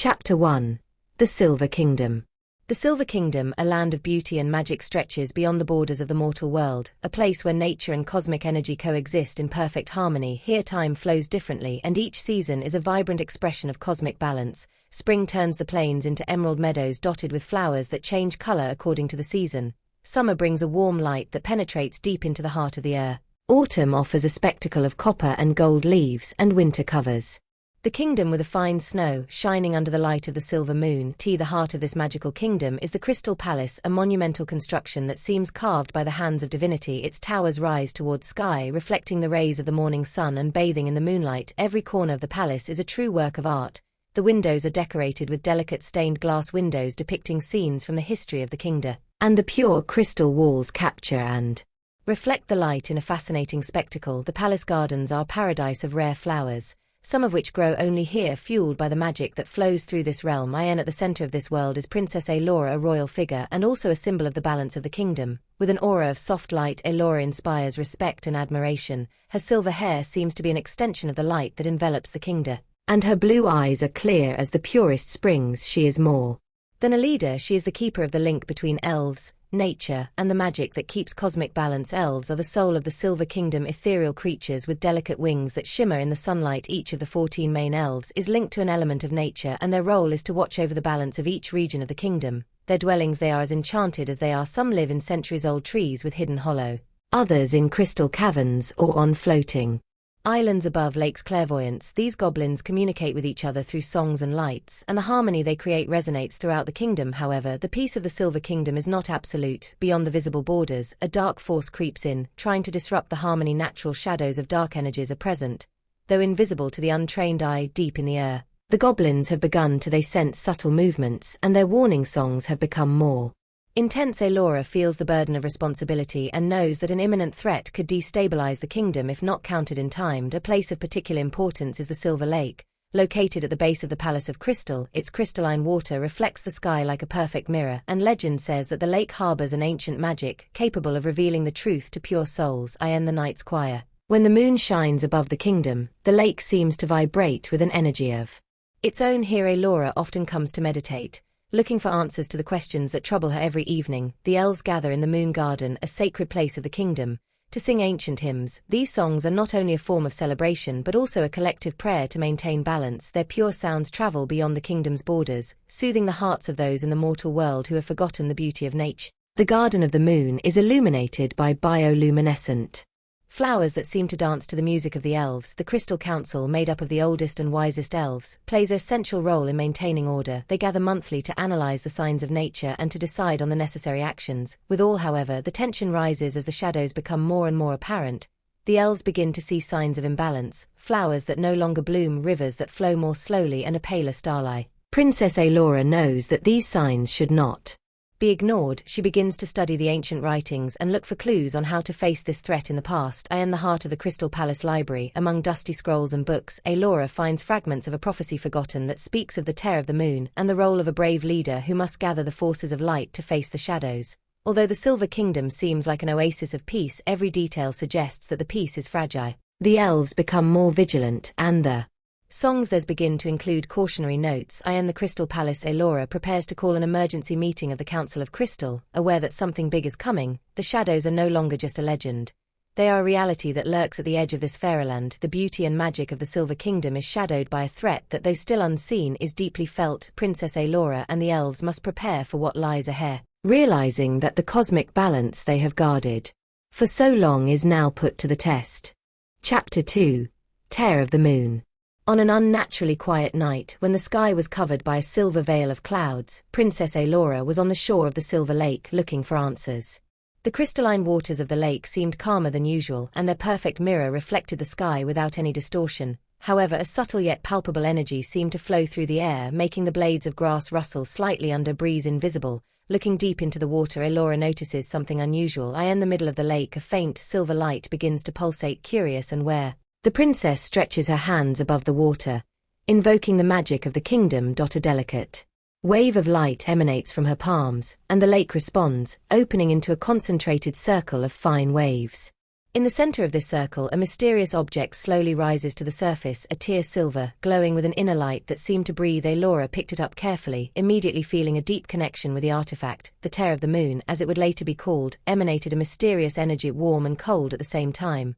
Chapter 1. The Silver Kingdom. The Silver Kingdom, a land of beauty and magic, stretches beyond the borders of the mortal world, a place where nature and cosmic energy coexist in perfect harmony. Here time flows differently, and each season is a vibrant expression of cosmic balance. Spring turns the plains into emerald meadows dotted with flowers that change color according to the season. Summer brings a warm light that penetrates deep into the heart of the earth. Autumn offers a spectacle of copper and gold leaves, and winter covers the kingdom with a fine snow, shining under the light of the silver moon. The heart of this magical kingdom is the Crystal Palace, a monumental construction that seems carved by the hands of divinity. Its towers rise towards sky, reflecting the rays of the morning sun and bathing in the moonlight. Every corner of the palace is a true work of art. The windows are decorated with delicate stained glass windows depicting scenes from the history of the kingdom, and the pure crystal walls capture and reflect the light in a fascinating spectacle. The palace gardens are a paradise of rare flowers, some of which grow only here, fueled by the magic that flows through this realm. At the center of this world is Princess Eilora, a royal figure and also a symbol of the balance of the kingdom. With an aura of soft light, Eilora inspires respect and admiration. Her silver hair seems to be an extension of the light that envelops the kingdom, and her blue eyes are clear as the purest springs. She is more than a leader, she is the keeper of the link between elves, nature, and the magic that keeps cosmic balance. Elves are the soul of the Silver Kingdom, ethereal creatures with delicate wings that shimmer in the sunlight. Each of the 14 main elves is linked to an element of nature, and their role is to watch over the balance of each region of the kingdom. Their dwellings, they are as enchanted as they are. Some live in centuries-old trees with hidden hollow, others in crystal caverns or on floating islands above lakes. Clairvoyance, these goblins communicate with each other through songs and lights, and the harmony they create resonates throughout the kingdom. However, the peace of the Silver Kingdom is not absolute. Beyond the visible borders, a dark force creeps in, trying to disrupt the harmony. Natural shadows of dark energies are present, though invisible to the untrained eye. Deep in the air, the goblins have begun to sense subtle movements, and their warning songs have become more intense. Eilora feels the burden of responsibility and knows that an imminent threat could destabilize the kingdom if not countered in time. A place of particular importance is the Silver Lake, located at the base of the Palace of Crystal. Its crystalline water reflects the sky like a perfect mirror, and legend says that the lake harbors an ancient magic capable of revealing the truth to pure souls. In the night's quiet, when the moon shines above the kingdom, the lake seems to vibrate with an energy of its own. Here Eilora often comes to meditate, looking for answers to the questions that trouble her. Every evening, the elves gather in the Moon Garden, a sacred place of the kingdom, to sing ancient hymns. These songs are not only a form of celebration but also a collective prayer to maintain balance. Their pure sounds travel beyond the kingdom's borders, soothing the hearts of those in the mortal world who have forgotten the beauty of nature. The Garden of the Moon is illuminated by bioluminescent flowers that seem to dance to the music of the elves. The Crystal Council, made up of the oldest and wisest elves, plays an essential role in maintaining order. They gather monthly to analyze the signs of nature and to decide on the necessary actions. With all, however, the tension rises as the shadows become more and more apparent. The elves begin to see signs of imbalance, flowers that no longer bloom, rivers that flow more slowly, and a paler starlight. Princess Eilora knows that these signs should not be ignored. She begins to study the ancient writings and look for clues on how to face this threat in the past. In the heart of the Crystal Palace Library, among dusty scrolls and books, Eilora finds fragments of a prophecy forgotten that speaks of the tear of the moon and the role of a brave leader who must gather the forces of light to face the shadows. Although the Silver Kingdom seems like an oasis of peace, every detail suggests that the peace is fragile. The elves become more vigilant, and the songs begin to include cautionary notes. In the Crystal Palace, Eilora prepares to call an emergency meeting of the Council of Crystal. Aware that something big is coming, the shadows are no longer just a legend. They are a reality that lurks at the edge of this fairyland. The beauty and magic of the Silver Kingdom is shadowed by a threat that, though still unseen, is deeply felt. Princess Eilora and the elves must prepare for what lies ahead, realizing that the cosmic balance they have guarded for so long is now put to the test. Chapter 2. Tear of the Moon. On an unnaturally quiet night, when the sky was covered by a silver veil of clouds, Princess Eilora was on the shore of the Silver Lake looking for answers. The crystalline waters of the lake seemed calmer than usual, and their perfect mirror reflected the sky without any distortion. However, a subtle yet palpable energy seemed to flow through the air, making the blades of grass rustle slightly under breeze. Invisible. Looking deep into the water, Eilora notices something unusual. In the middle of the lake, a faint silver light begins to pulsate. Curious, and where the princess stretches her hands above the water, invoking the magic of the kingdom.A. delicate wave of light emanates from her palms, and the lake responds, opening into a concentrated circle of fine waves. In the center of this circle, a mysterious object slowly rises to the surface, a tear silver, glowing with an inner light that seemed to breathe. Eilora picked it up carefully, immediately feeling a deep connection with the artifact. The tear of the moon, as it would later be called, emanated a mysterious energy, warm and cold at the same time.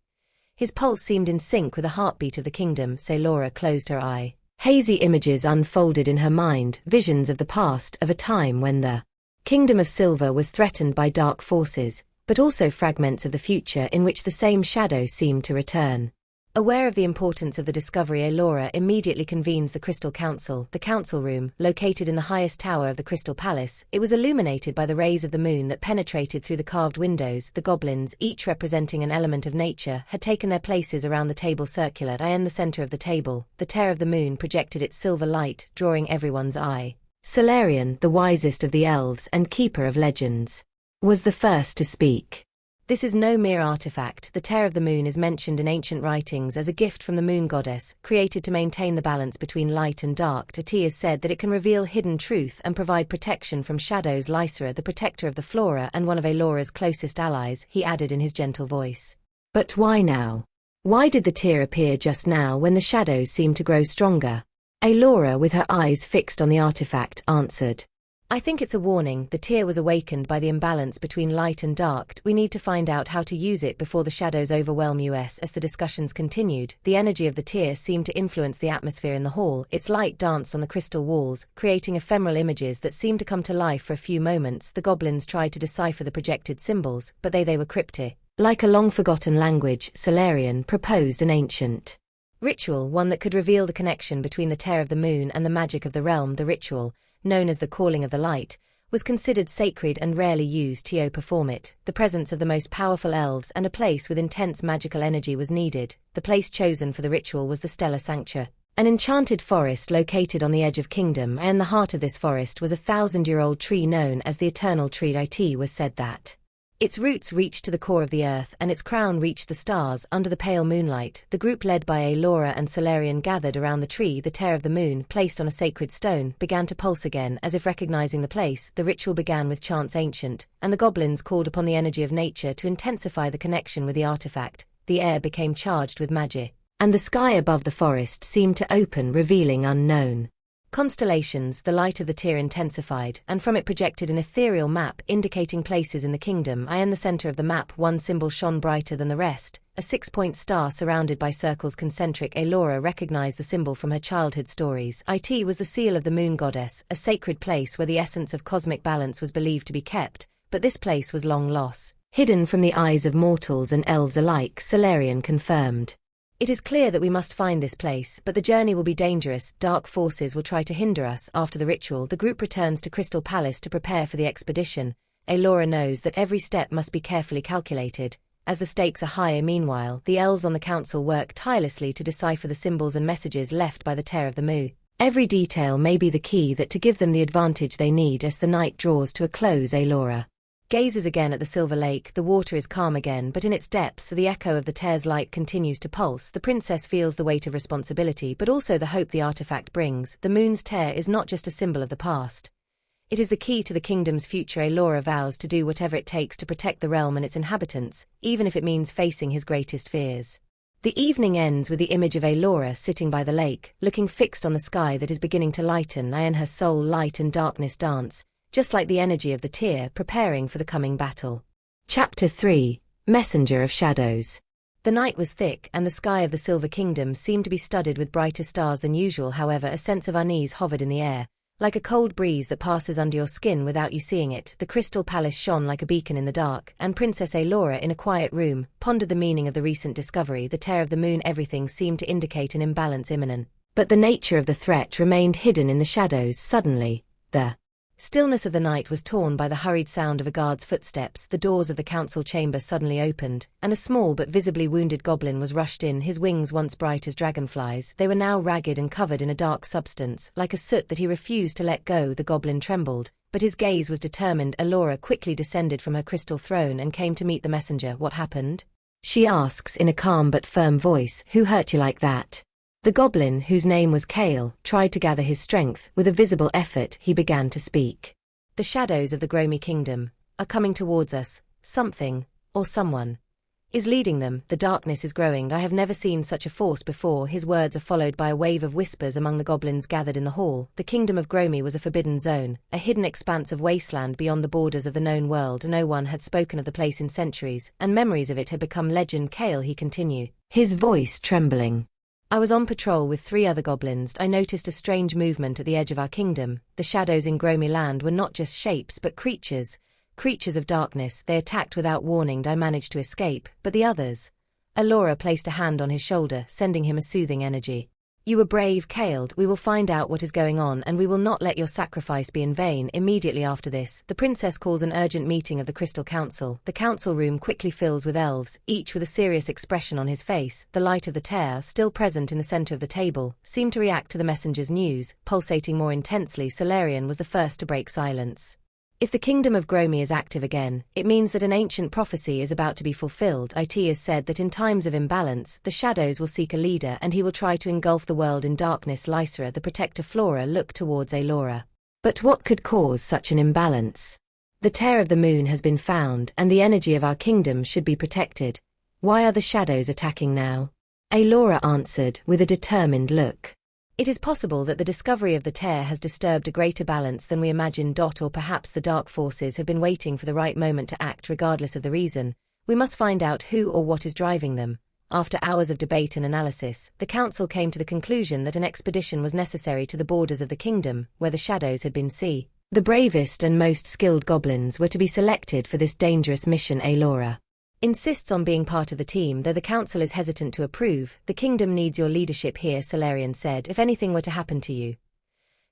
His pulse seemed in sync with the heartbeat of the kingdom. Eilora closed her eye. Hazy images unfolded in her mind, visions of the past, of a time when the kingdom of silver was threatened by dark forces, but also fragments of the future in which the same shadow seemed to return. Aware of the importance of the discovery, Eilora immediately convenes the Crystal Council, the council room, located in the highest tower of the Crystal Palace. It was illuminated by the rays of the moon that penetrated through the carved windows. The goblins, each representing an element of nature, had taken their places around the table, circular in the center of the table. The tear of the moon projected its silver light, drawing everyone's eye. Celarion, the wisest of the elves and keeper of legends, was the first to speak. This is no mere artifact. The tear of the moon is mentioned in ancient writings as a gift from the moon goddess, created to maintain the balance between light and dark. It is said that it can reveal hidden truth and provide protection from shadows. Eilora, the protector of the flora and one of Eilora's closest allies, he added in his gentle voice. But why now? Why did the tear appear just now when the shadows seemed to grow stronger? Eilora, with her eyes fixed on the artifact, answered. I think it's a warning. The tear was awakened by the imbalance between light and dark. We need to find out how to use it before the shadows overwhelm us. As the discussions continued, the energy of the tear seemed to influence the atmosphere in the hall. Its light danced on the crystal walls, creating ephemeral images that seemed to come to life for a few moments. The goblins tried to decipher the projected symbols, but they were cryptic. Like a long-forgotten language, Celarion proposed an ancient ritual, one that could reveal the connection between the tear of the moon and the magic of the realm. The ritual, known as the calling of the light, was considered sacred and rarely used to perform it. The presence of the most powerful elves and a place with intense magical energy was needed. The place chosen for the ritual was the Stellar Sanctuary, an enchanted forest located on the edge of kingdom. In the heart of this forest was a 1,000-year-old tree known as the Eternal Tree. It was said that its roots reached to the core of the earth and its crown reached the stars. Under the pale moonlight, the group led by Eilora and Celarion gathered around the tree. The tear of the moon, placed on a sacred stone, began to pulse again, as if recognizing the place. The ritual began with chants ancient, and the goblins called upon the energy of nature to intensify the connection with the artifact. The air became charged with magic, and the sky above the forest seemed to open, revealing unknown constellations. The light of the tear intensified, and from it projected an ethereal map indicating places in the kingdom. In the center of the map, one symbol shone brighter than the rest, a 6-point star surrounded by circles concentric. Eilora recognized the symbol from her childhood stories. It was the seal of the moon goddess, a sacred place where the essence of cosmic balance was believed to be kept, but this place was long lost, hidden from the eyes of mortals and elves alike. Celarion confirmed. It is clear that we must find this place, but the journey will be dangerous. Dark forces will try to hinder us. After the ritual, the group returns to Crystal Palace to prepare for the expedition. Eilora knows that every step must be carefully calculated, as the stakes are high. Meanwhile, the elves on the council work tirelessly to decipher the symbols and messages left by the tear of the moon. Every detail may be the key that to give them the advantage they need. As the night draws to a close, Eilora gazes again at the silver lake. The water is calm again, but in its depths the echo of the tear's light continues to pulse. The princess feels the weight of responsibility, but also the hope the artifact brings. The moon's tear is not just a symbol of the past. It is the key to the kingdom's future. Eilora vows to do whatever it takes to protect the realm and its inhabitants, even if it means facing his greatest fears. The evening ends with the image of Eilora sitting by the lake, looking fixed on the sky that is beginning to lighten. In her soul, light and darkness dance, just like the energy of the tear, preparing for the coming battle. Chapter 3: Messenger of Shadows. The night was thick, and the sky of the Silver Kingdom seemed to be studded with brighter stars than usual. However, a sense of unease hovered in the air, like a cold breeze that passes under your skin without you seeing it. The Crystal Palace shone like a beacon in the dark, and Princess Eilora, in a quiet room, pondered the meaning of the recent discovery. The tear of the moon, everything seemed to indicate an imbalance imminent. But the nature of the threat remained hidden in the shadows. Suddenly, the stillness of the night was torn by the hurried sound of a guard's footsteps. The doors of the council chamber suddenly opened, and a small but visibly wounded goblin was rushed in. His wings, once bright as dragonflies, they were now ragged and covered in a dark substance, like a soot that he refused to let go. The goblin trembled, but his gaze was determined. Eilora quickly descended from her crystal throne and came to meet the messenger. What happened? She asks in a calm but firm voice. Who hurt you like that? The goblin, whose name was Kale, tried to gather his strength. With a visible effort, he began to speak. The shadows of the Gromy Kingdom are coming towards us. Something, or someone, is leading them. The darkness is growing. I have never seen such a force before. His words are followed by a wave of whispers among the goblins gathered in the hall. The kingdom of Gromi was a forbidden zone, a hidden expanse of wasteland beyond the borders of the known world. No one had spoken of the place in centuries, and memories of it had become legend. Kale, he continued, his voice trembling. I was on patrol with 3 other goblins. I noticed a strange movement at the edge of our kingdom. The shadows in Gromi land were not just shapes but creatures of darkness. They attacked without warning. I managed to escape, but the others? Eilora placed a hand on his shoulder, sending him a soothing energy. You were brave, Kale. We will find out what is going on, and we will not let your sacrifice be in vain. Immediately after this, the princess calls an urgent meeting of the Crystal Council. The council room quickly fills with elves, each with a serious expression on his face. The light of the tear, still present in the center of the table, seemed to react to the messenger's news, pulsating more intensely. Celarion was the first to break silence. If the kingdom of Gromi is active again, it means that an ancient prophecy is about to be fulfilled. It is said that in times of imbalance, the shadows will seek a leader and he will try to engulf the world in darkness. Eilora, the protector Flora, looked towards Eilora. But what could cause such an imbalance? The tear of the moon has been found, and the energy of our kingdom should be protected. Why are the shadows attacking now? Eilora answered, with a determined look. It is possible that the discovery of the tear has disturbed a greater balance than we imagined. Or perhaps the dark forces have been waiting for the right moment to act. Regardless of the reason, we must find out who or what is driving them. After hours of debate and analysis, the council came to the conclusion that an expedition was necessary to the borders of the kingdom, where the shadows had been seen. The bravest and most skilled goblins were to be selected for this dangerous mission. Eilora insists on being part of the team, though the council is hesitant to approve. The kingdom needs your leadership here, Celarion said, if anything were to happen to you.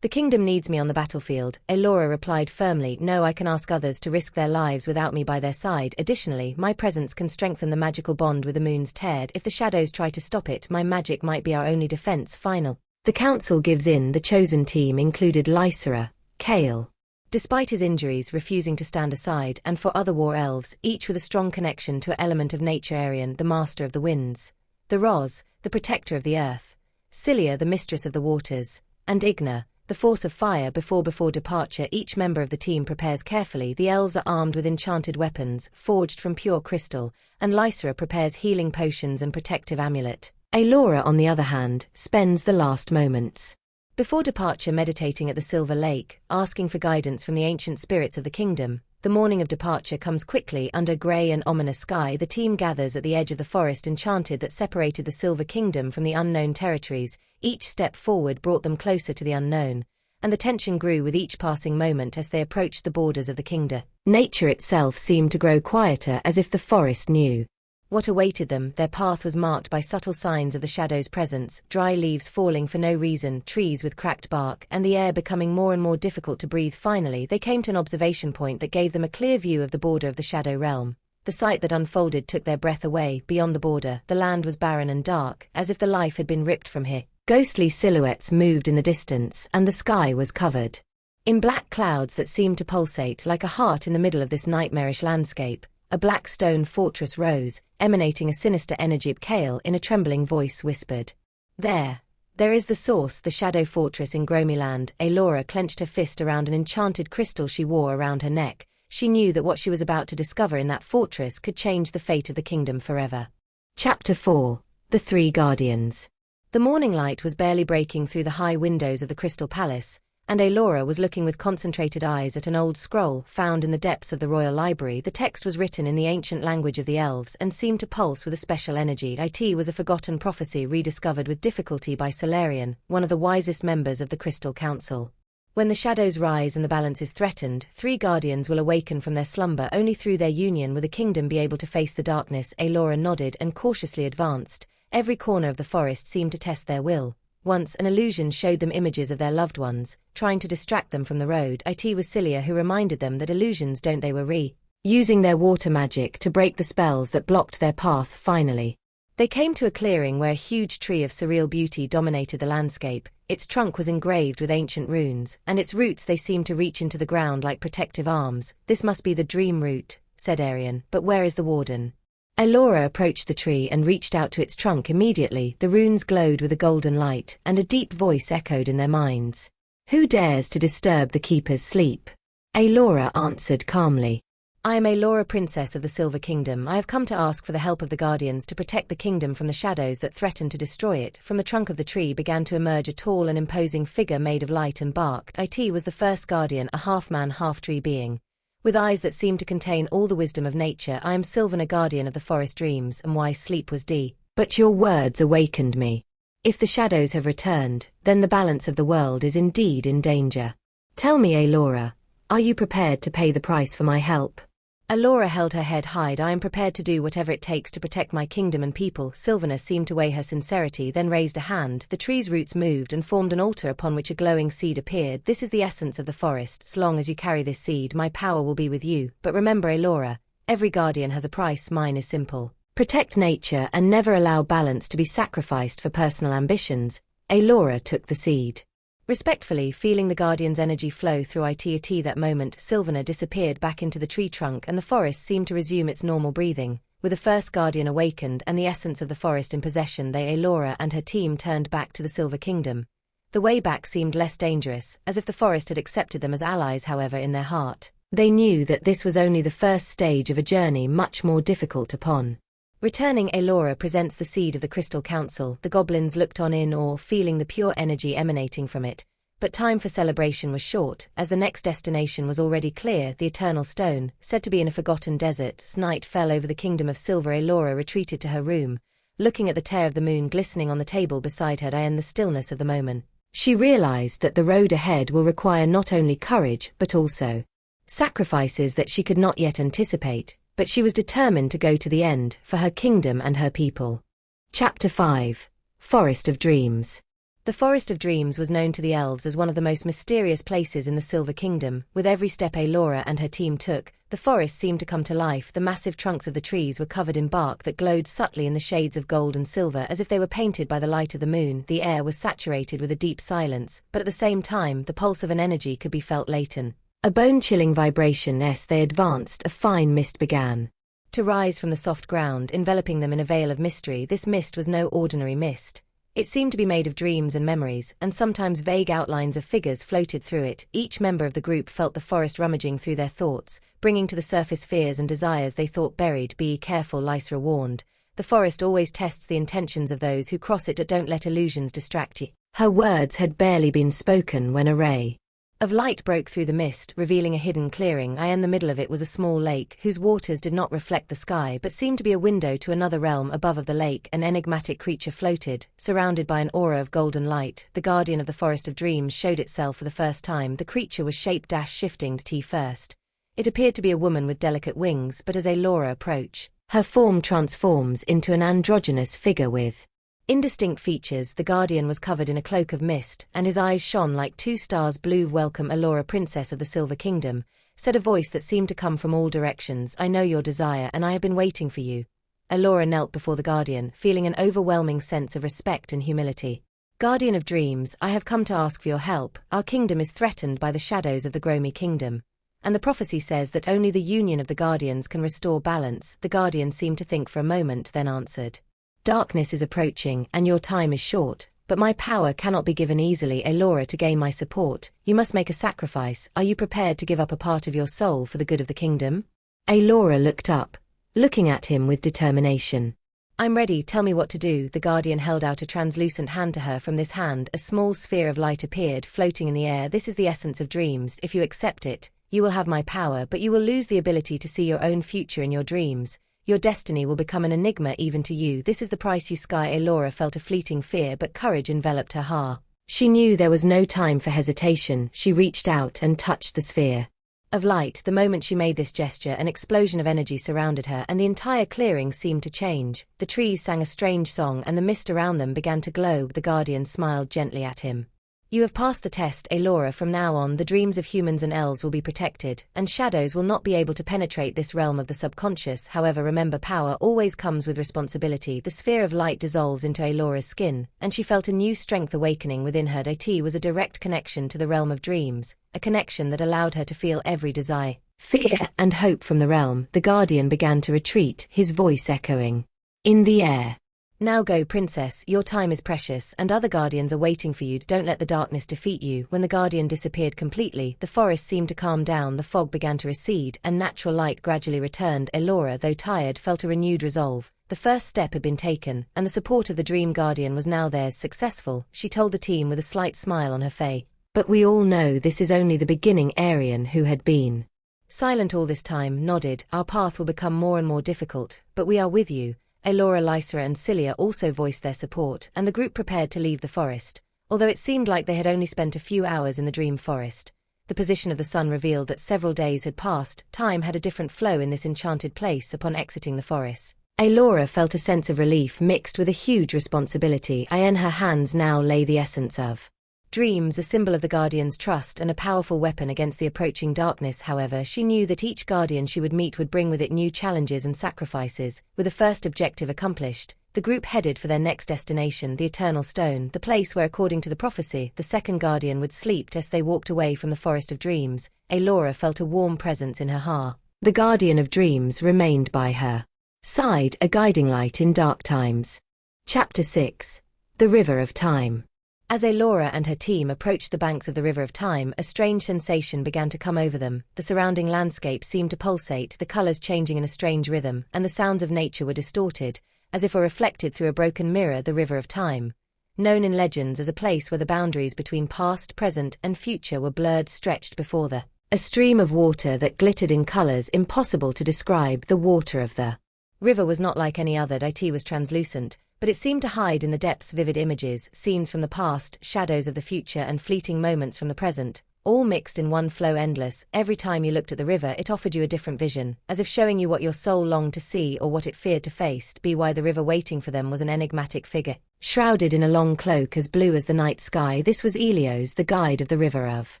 The kingdom needs me on the battlefield, Eilora replied firmly. No, I can ask others to risk their lives without me by their side. Additionally, my presence can strengthen the magical bond with the moon's tear. If the shadows try to stop it, my magic might be our only defense. Final. The council gives in. The chosen team included Eilora, Kale, despite his injuries, refusing to stand aside, and 4 other war elves, each with a strong connection to an element of nature: Arion, the master of the winds; the Roz, the protector of the earth; Cilia, the mistress of the waters; and Igna, the force of fire. Before departure, each member of the team prepares carefully. The elves are armed with enchanted weapons, forged from pure crystal, and Eilora prepares healing potions and protective amulet. Eilora, on the other hand, spends the last moments before departure meditating at the Silver Lake, asking for guidance from the ancient spirits of the kingdom. The morning of departure comes quickly. Under grey and ominous sky, the team gathers at the edge of the forest enchanted that separated the Silver Kingdom from the unknown territories. Each step forward brought them closer to the unknown, and the tension grew with each passing moment as they approached the borders of the kingdom. Nature itself seemed to grow quieter, as if the forest knew what awaited them. Their path was marked by subtle signs of the shadow's presence: dry leaves falling for no reason, trees with cracked bark, and the air becoming more and more difficult to breathe. Finally, they came to an observation point that gave them a clear view of the border of the shadow realm. The sight that unfolded took their breath away. Beyond the border, the land was barren and dark, as if the life had been ripped from here. Ghostly silhouettes moved in the distance, and the sky was covered in black clouds that seemed to pulsate like a heart. In the middle of this nightmarish landscape, a black stone fortress rose, emanating a sinister energy. Kale, in a trembling voice, whispered, There is the source, the shadow fortress in Gromiland." Eilora clenched her fist around an enchanted crystal she wore around her neck. She knew that what she was about to discover in that fortress could change the fate of the kingdom forever. Chapter 4. The 3 Guardians. The morning light was barely breaking through the high windows of the Crystal Palace, and Eilora was looking with concentrated eyes at an old scroll found in the depths of the royal library. The text was written in the ancient language of the elves and seemed to pulse with a special energy. It was a forgotten prophecy rediscovered with difficulty by Celarion, one of the wisest members of the Crystal Council. When the shadows rise and the balance is threatened, 3 guardians will awaken from their slumber. Only through their union will the kingdom be able to face the darkness. Eilora nodded and cautiously advanced. Every corner of the forest seemed to test their will. Once an illusion showed them images of their loved ones, trying to distract them from the road. It was Cilia who reminded them that illusions don't. They were using their water magic to break the spells that blocked their path. Finally, they came to a clearing where a huge tree of surreal beauty dominated the landscape. Its trunk was engraved with ancient runes, and its roots they seemed to reach into the ground like protective arms. "This must be the dream root," said Arion, "but where is the warden?" Eilora approached the tree and reached out to its trunk. Immediately, the runes glowed with a golden light, and a deep voice echoed in their minds. "Who dares to disturb the keeper's sleep?" Eilora answered calmly. I am Eilora, Princess of the Silver Kingdom. I have come to ask for the help of the Guardians to protect the kingdom from the shadows that threaten to destroy it. From the trunk of the tree began to emerge a tall and imposing figure made of light and bark. It was the first Guardian, a half-man, half-tree being. With eyes that seemed to contain all the wisdom of nature, I am Sylvan, a guardian of the forest dreams, and why sleep was D. But your words awakened me. If the shadows have returned, then the balance of the world is indeed in danger. Tell me, Eilora, are you prepared to pay the price for my help? Eilora held her head high. I am prepared to do whatever it takes to protect my kingdom and people. Sylvana seemed to weigh her sincerity, then raised a hand. The tree's roots moved and formed an altar upon which a glowing seed appeared. This is the essence of the forest. So long as you carry this seed, my power will be with you. But remember, Eilora, every guardian has a price. Mine is simple. Protect nature and never allow balance to be sacrificed for personal ambitions. Eilora took the seed. Respectfully, feeling the Guardian's energy flow through it. That moment, Sylvana disappeared back into the tree trunk and the forest seemed to resume its normal breathing. With the first Guardian awakened and the essence of the forest in possession, Eilora and her team turned back to the Silver Kingdom. The way back seemed less dangerous, as if the forest had accepted them as allies. However, in their heart, they knew that this was only the first stage of a journey much more difficult upon. Returning, Eilora presents the seed of the Crystal Council. The goblins looked on in awe, feeling the pure energy emanating from it. But time for celebration was short, as the next destination was already clear. The Eternal Stone, said to be in a forgotten desert. Night fell over the Kingdom of Silver. Eilora retreated to her room, looking at the tear of the moon glistening on the table beside her and the stillness of the moment. She realized that the road ahead will require not only courage but also sacrifices that she could not yet anticipate. But she was determined to go to the end, for her kingdom and her people. Chapter 5. Forest of Dreams. The Forest of Dreams was known to the elves as one of the most mysterious places in the Silver Kingdom. With every step Eilora and her team took, the forest seemed to come to life. The massive trunks of the trees were covered in bark that glowed subtly in the shades of gold and silver, as if they were painted by the light of the moon. The air was saturated with a deep silence, but at the same time, the pulse of an energy could be felt latent. A bone-chilling vibration. As they advanced, a fine mist began to rise from the soft ground, enveloping them in a veil of mystery. This mist was no ordinary mist. It seemed to be made of dreams and memories, and sometimes vague outlines of figures floated through it. Each member of the group felt the forest rummaging through their thoughts, bringing to the surface fears and desires they thought buried. Be careful, Lysra warned. The forest always tests the intentions of those who cross it. Don't let illusions distract you. Her words had barely been spoken when a ray of light broke through the mist, revealing a hidden clearing. In the middle of it was a small lake, whose waters did not reflect the sky but seemed to be a window to another realm. Above of the lake, an enigmatic creature floated, surrounded by an aura of golden light. The guardian of the Forest of Dreams showed itself for the first time. The creature was shape-shifting. First, it appeared to be a woman with delicate wings, but as Eilora approached, her form transforms into an androgynous figure with indistinct features. The Guardian was covered in a cloak of mist, and his eyes shone like two stars. Blue. Welcome, Eilora, Princess of the Silver Kingdom, said a voice that seemed to come from all directions. I know your desire, and I have been waiting for you. Eilora knelt before the Guardian, feeling an overwhelming sense of respect and humility. Guardian of Dreams, I have come to ask for your help. Our kingdom is threatened by the shadows of the Gromy Kingdom, and the prophecy says that only the union of the Guardians can restore balance. The Guardian seemed to think for a moment, then answered. Darkness is approaching, and your time is short, but my power cannot be given easily. Eilora, to gain my support, you must make a sacrifice. Are you prepared to give up a part of your soul for the good of the kingdom? Eilora looked up, looking at him with determination. I'm ready, tell me what to do. The Guardian held out a translucent hand to her. From this hand, a small sphere of light appeared, floating in the air. This is the essence of dreams. If you accept it, you will have my power, but you will lose the ability to see your own future in your dreams. Your destiny will become an enigma even to you. This is the price you sky. Eilora felt a fleeting fear, but courage enveloped her heart. She knew there was no time for hesitation. She reached out and touched the sphere of light. The moment she made this gesture, an explosion of energy surrounded her, and the entire clearing seemed to change. The trees sang a strange song, and the mist around them began to glow. The Guardian smiled gently at him. You have passed the test, Eilora. From now on, the dreams of humans and elves will be protected, and shadows will not be able to penetrate this realm of the subconscious. However, remember, power always comes with responsibility. The sphere of light dissolves into Eilora's skin, and she felt a new strength awakening within her. It was a direct connection to the realm of dreams, a connection that allowed her to feel every desire, fear, and hope from the realm. The Guardian began to retreat, his voice echoing in the air. Now go, princess, your time is precious, and other guardians are waiting for you. Don't let the darkness defeat you. When the guardian disappeared completely, the forest seemed to calm down, the fog began to recede, and natural light gradually returned. Eilora, though tired, felt a renewed resolve. The first step had been taken, and the support of the Dream Guardian was now theirs. Successful, she told the team with a slight smile on her face. But we all know this is only the beginning. Arian, who had been silent all this time, nodded. Our path will become more and more difficult, but we are with you. Eilora, Lysera and Cilia also voiced their support, and the group prepared to leave the forest. Although it seemed like they had only spent a few hours in the dream forest, the position of the sun revealed that several days had passed. Time had a different flow in this enchanted place upon exiting the forest. Eilora felt a sense of relief mixed with a huge responsibility. In her hands now lay the essence of dreams, a symbol of the Guardian's trust and a powerful weapon against the approaching darkness. However, she knew that each guardian she would meet would bring with it new challenges and sacrifices. With the first objective accomplished, the group headed for their next destination, the Eternal Stone, the place where, according to the prophecy, the second guardian would sleep. As they walked away from the Forest of Dreams, Eilora felt a warm presence in her heart. The Guardian of Dreams remained by her side, a guiding light in dark times. Chapter 6. The River of Time. As Eilora and her team approached the banks of the River of Time, a strange sensation began to come over them. The surrounding landscape seemed to pulsate, the colors changing in a strange rhythm, and the sounds of nature were distorted, as if were reflected through a broken mirror. The River of Time, known in legends as a place where the boundaries between past, present, and future were blurred, stretched before a stream of water that glittered in colors impossible to describe. The water of the river was not like any other. It was translucent, but it seemed to hide in the depths vivid images, scenes from the past, shadows of the future, and fleeting moments from the present, all mixed in one flow, endless. Every time you looked at the river, it offered you a different vision, as if showing you what your soul longed to see or what it feared to face. Why the river waiting for them was an enigmatic figure, shrouded in a long cloak as blue as the night sky. This was Ilios, the guide of the River of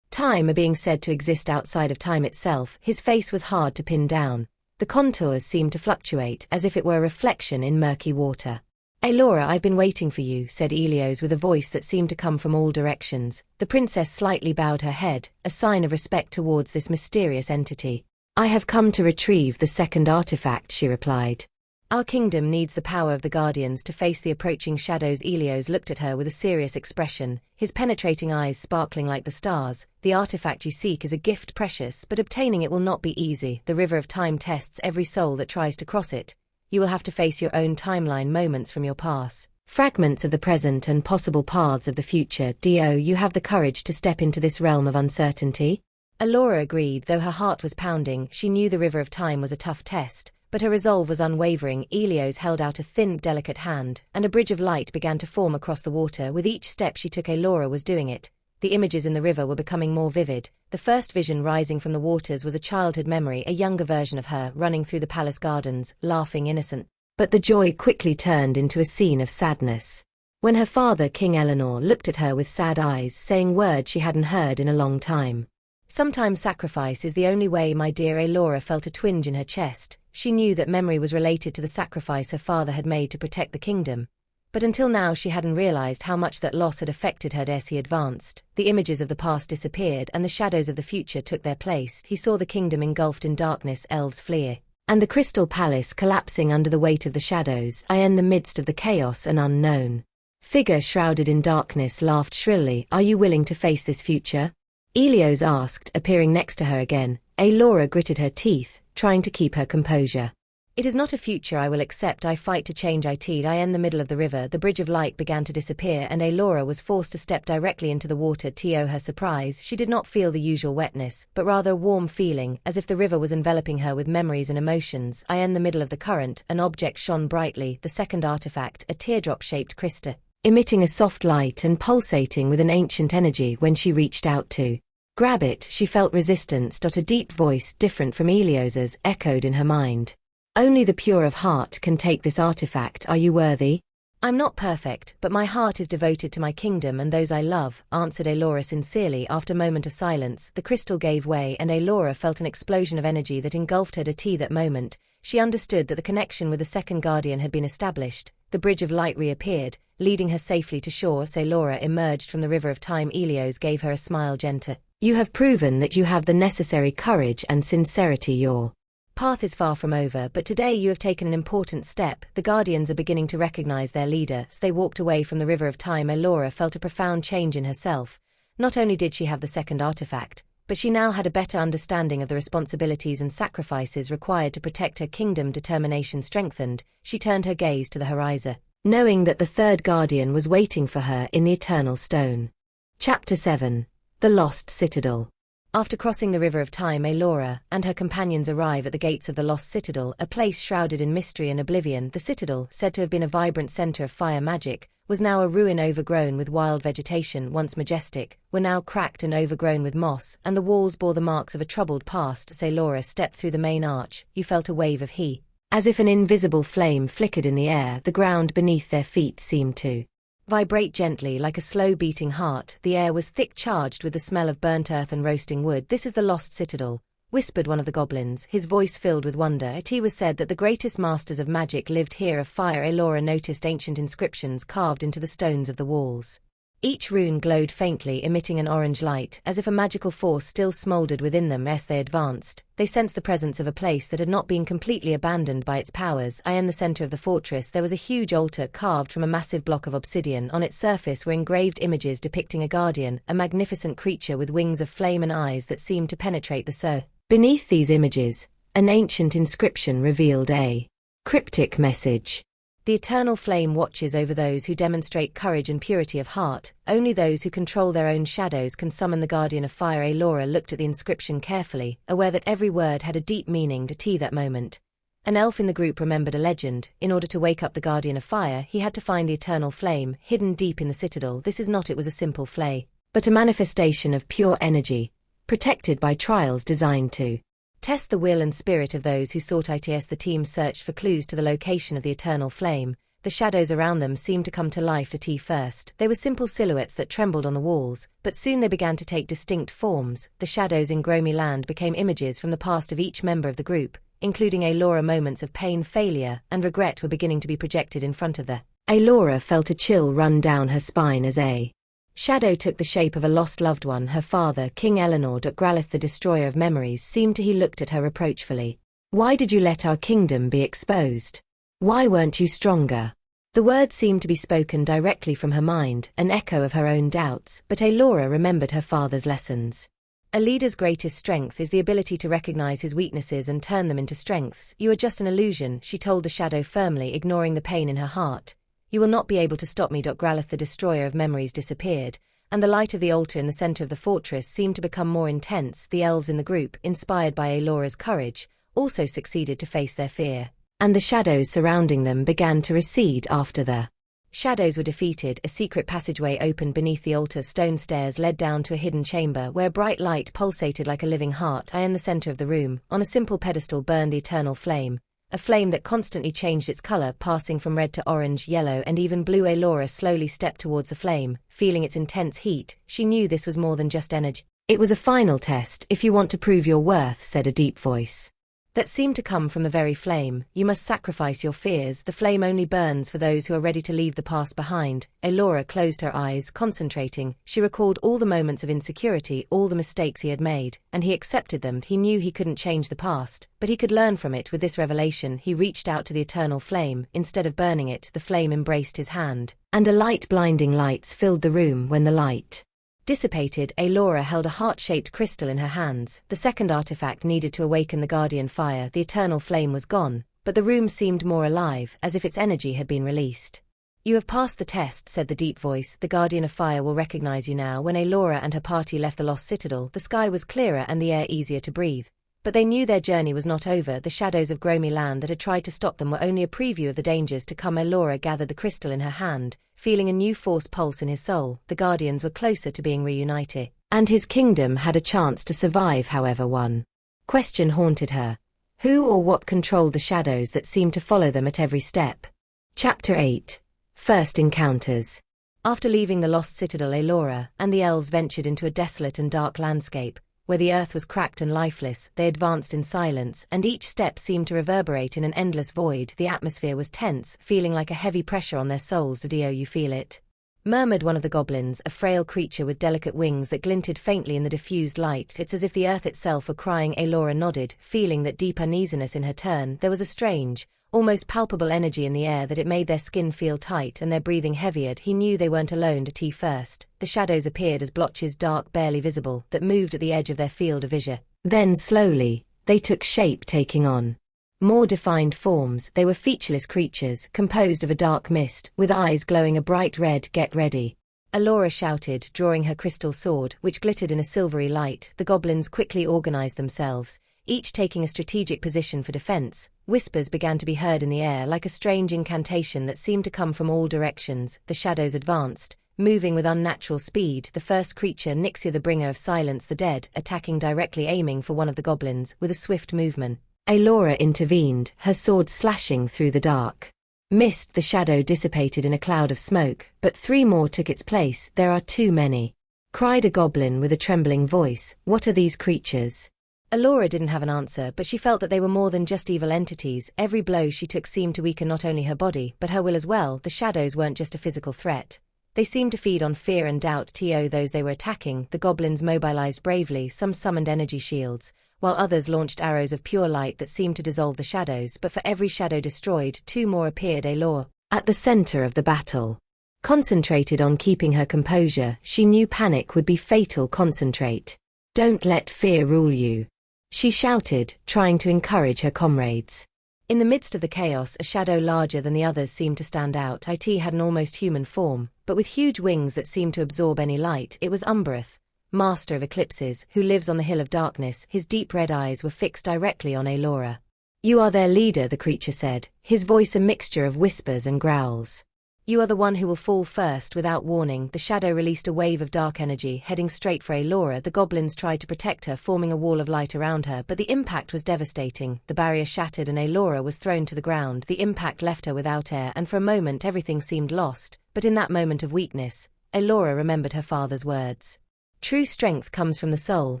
Time, being said to exist outside of time itself. His face was hard to pin down. The contours seemed to fluctuate, as if it were a reflection in murky water. Eilora, I've been waiting for you, said Ilios with a voice that seemed to come from all directions. The princess slightly bowed her head, a sign of respect towards this mysterious entity. I have come to retrieve the second artifact, she replied. Our kingdom needs the power of the Guardians to face the approaching shadows. Ilios looked at her with a serious expression, his penetrating eyes sparkling like the stars. The artifact you seek is a gift precious, but obtaining it will not be easy. The River of Time tests every soul that tries to cross it. You will have to face your own timeline, moments from your past, fragments of the present, and possible paths of the future. Do you have the courage to step into this realm of uncertainty? Eilora agreed, though her heart was pounding. She knew the River of Time was a tough test, but her resolve was unwavering. Ilios held out a thin, delicate hand, and a bridge of light began to form across the water. With each step she took, Eilora was doing it. The images in the river were becoming more vivid. The first vision rising from the waters was a childhood memory, a younger version of her, running through the palace gardens, laughing, innocent. But the joy quickly turned into a scene of sadness. When her father, King Eleanor, looked at her with sad eyes, saying words she hadn't heard in a long time. Sometimes sacrifice is the only way, my dear. Eilora felt a twinge in her chest. She knew that memory was related to the sacrifice her father had made to protect the kingdom. But until now she hadn't realized how much that loss had affected her. As he advanced, the images of the past disappeared and the shadows of the future took their place. He saw the kingdom engulfed in darkness, elves flee, and the crystal palace collapsing under the weight of the shadows. In the midst of the chaos, an unknown figure shrouded in darkness laughed shrilly. Are you willing to face this future? Ilios asked, appearing next to her again. Eilora gritted her teeth, trying to keep her composure. It is not a future I will accept. I fight to change it. In the middle of the river, the bridge of light began to disappear, and Eilora was forced to step directly into the water. To her surprise, she did not feel the usual wetness, but rather a warm feeling, as if the river was enveloping her with memories and emotions. In the middle of the current, an object shone brightly, the second artifact, a teardrop-shaped crystal, emitting a soft light and pulsating with an ancient energy. When she reached out to grab it, she felt resistance. A deep voice, different from Ilios's, echoed in her mind. Only the pure of heart can take this artifact. Are you worthy? I'm not perfect, but my heart is devoted to my kingdom and those I love, answered Eilora sincerely. After a moment of silence, the crystal gave way and Eilora felt an explosion of energy that engulfed her. That moment, she understood that the connection with the second guardian had been established. The bridge of light reappeared, leading her safely to shore. Eilora emerged from the River of Time. Ilios gave her a smile. Gentle. You have proven that you have the necessary courage and sincerity. Your path is far from over, but today you have taken an important step. The guardians are beginning to recognize their leader. As they walked away from the river of time, Eilora felt a profound change in herself. Not only did she have the second artifact, but she now had a better understanding of the responsibilities and sacrifices required to protect her kingdom. Determination strengthened, she turned her gaze to the horizon, knowing that the third guardian was waiting for her in the eternal stone. Chapter 7. The Lost Citadel. After crossing the river of time, Eilora and her companions arrive at the gates of the Lost Citadel, a place shrouded in mystery and oblivion. The citadel, said to have been a vibrant center of fire magic, was now a ruin overgrown with wild vegetation. Once majestic, were now cracked and overgrown with moss, and the walls bore the marks of a troubled past. As Eilora stepped through the main arch, you felt a wave of heat. As if an invisible flame flickered in the air, the ground beneath their feet seemed to vibrate gently like a slow-beating heart. The air was thick, charged with the smell of burnt earth and roasting wood. "This is the Lost Citadel," whispered one of the goblins, his voice filled with wonder. It was said that the greatest masters of magic lived here. Of fire, Eilora noticed ancient inscriptions carved into the stones of the walls. Each rune glowed faintly, emitting an orange light, as if a magical force still smoldered within them. As they advanced, they sensed the presence of a place that had not been completely abandoned by its powers. In the center of the fortress there was a huge altar carved from a massive block of obsidian. On its surface were engraved images depicting a guardian, a magnificent creature with wings of flame and eyes that seemed to penetrate the soul. Beneath these images, an ancient inscription revealed a cryptic message. "The eternal flame watches over those who demonstrate courage and purity of heart. Only those who control their own shadows can summon the guardian of fire." Eilora looked at the inscription carefully, aware that every word had a deep meaning. That moment, an elf in the group remembered a legend. In order to wake up the guardian of fire, he had to find the eternal flame, hidden deep in the citadel. It was a simple flame, but a manifestation of pure energy, protected by trials designed to test the will and spirit of those who sought it. The team searched for clues to the location of the eternal flame. The shadows around them seemed to come to life. At first, they were simple silhouettes that trembled on the walls, but soon they began to take distinct forms. The shadows in Gromy Land became images from the past of each member of the group, including Eilora. Moments of pain, failure, and regret were beginning to be projected in front of the. Eilora felt a chill run down her spine as a shadow took the shape of a lost loved one. Her father, King Eleanor.The, the destroyer of memories, seemed to. He looked at her reproachfully. "Why did you let our kingdom be exposed? Why weren't you stronger?" The words seemed to be spoken directly from her mind, an echo of her own doubts, but Eilora remembered her father's lessons. A leader's greatest strength is the ability to recognize his weaknesses and turn them into strengths. "You are just an illusion," she told the shadow firmly, ignoring the pain in her heart. "You will not be able to stop me." The destroyer of memories disappeared, and the light of the altar in the center of the fortress seemed to become more intense. The elves in the group, inspired by Eilora's courage, also succeeded to face their fear, and the shadows surrounding them began to recede. After the shadows were defeated, a secret passageway opened beneath the altar. Stone stairs led down to a hidden chamber where bright light pulsated like a living heart. In the center of the room, on a simple pedestal, burned the eternal flame, a flame that constantly changed its color, passing from red to orange, yellow, and even blue. Eilora slowly stepped towards the flame, feeling its intense heat. She knew this was more than just energy. "It was a final test. If you want to prove your worth," said a deep voice that seemed to come from the very flame, "you must sacrifice your fears. The flame only burns for those who are ready to leave the past behind." Eilora closed her eyes, concentrating. She recalled all the moments of insecurity, all the mistakes he had made, and he accepted them. He knew he couldn't change the past, but he could learn from it. With this revelation, he reached out to the eternal flame. Instead of burning it, the flame embraced his hand, and a light, blinding lights filled the room. When the light dissipated, Eilora held a heart-shaped crystal in her hands, the second artifact needed to awaken the guardian fire. The eternal flame was gone, but the room seemed more alive, as if its energy had been released. "You have passed the test," said the deep voice. "The guardian of fire will recognize you now." When Eilora and her party left the Lost Citadel, the sky was clearer and the air easier to breathe. But they knew their journey was not over. The shadows of Gromy Land that had tried to stop them were only a preview of the dangers to come. Eilora gathered the crystal in her hand, feeling a new force pulse in his soul. The guardians were closer to being reunited, and his kingdom had a chance to survive. However, one question haunted her. Who or what controlled the shadows that seemed to follow them at every step? Chapter 8. First Encounters. After leaving the Lost Citadel, Eilora and the elves ventured into a desolate and dark landscape, where the earth was cracked and lifeless. They advanced in silence, and each step seemed to reverberate in an endless void. The atmosphere was tense, feeling like a heavy pressure on their souls. "Do you feel it?" murmured one of the goblins, a frail creature with delicate wings that glinted faintly in the diffused light. It's as if the earth itself were crying. Eilora nodded, feeling that deep uneasiness in her turn. There was a strange, almost palpable energy in the air that it made their skin feel tight and their breathing heavier. He knew they weren't alone. First, the shadows appeared as blotches, dark, barely visible, that moved at the edge of their field of vision. Then slowly, they took shape, taking on more defined forms. They were featureless creatures, composed of a dark mist, with eyes glowing a bright red. Get ready, Eilora shouted, drawing her crystal sword, which glittered in a silvery light. The goblins quickly organized themselves, each taking a strategic position for defense. Whispers began to be heard in the air, like a strange incantation that seemed to come from all directions. The shadows advanced, moving with unnatural speed. The first creature, Nixia, the bringer of silence, the dead, attacking directly, aiming for one of the goblins. With a swift movement, Eilora intervened, her sword slashing through the dark mist. The shadow dissipated in a cloud of smoke, but 3 more took its place. There are too many, cried a goblin with a trembling voice. What are these creatures? Eilora didn't have an answer, but she felt that they were more than just evil entities. Every blow she took seemed to weaken not only her body, but her will as well. The shadows weren't just a physical threat. They seemed to feed on fear and doubt. Those they were attacking, the goblins mobilized bravely. Some summoned energy shields, while others launched arrows of pure light that seemed to dissolve the shadows. But for every shadow destroyed, 2 more appeared. Eilora, at the center of the battle, concentrated on keeping her composure. She knew panic would be fatal. Concentrate. Don't let fear rule you, she shouted, trying to encourage her comrades. In the midst of the chaos, a shadow larger than the others seemed to stand out. It had an almost human form, but with huge wings that seemed to absorb any light. It was Umbereth, master of eclipses, who lives on the Hill of Darkness. His deep red eyes were fixed directly on Eilora. You are their leader, the creature said, his voice a mixture of whispers and growls. You are the one who will fall first. Without warning, the shadow released a wave of dark energy, heading straight for Eilora. The goblins tried to protect her, forming a wall of light around her, but the impact was devastating. The barrier shattered and Eilora was thrown to the ground. The impact left her without air, and for a moment everything seemed lost. But in that moment of weakness, Eilora remembered her father's words. True strength comes from the soul,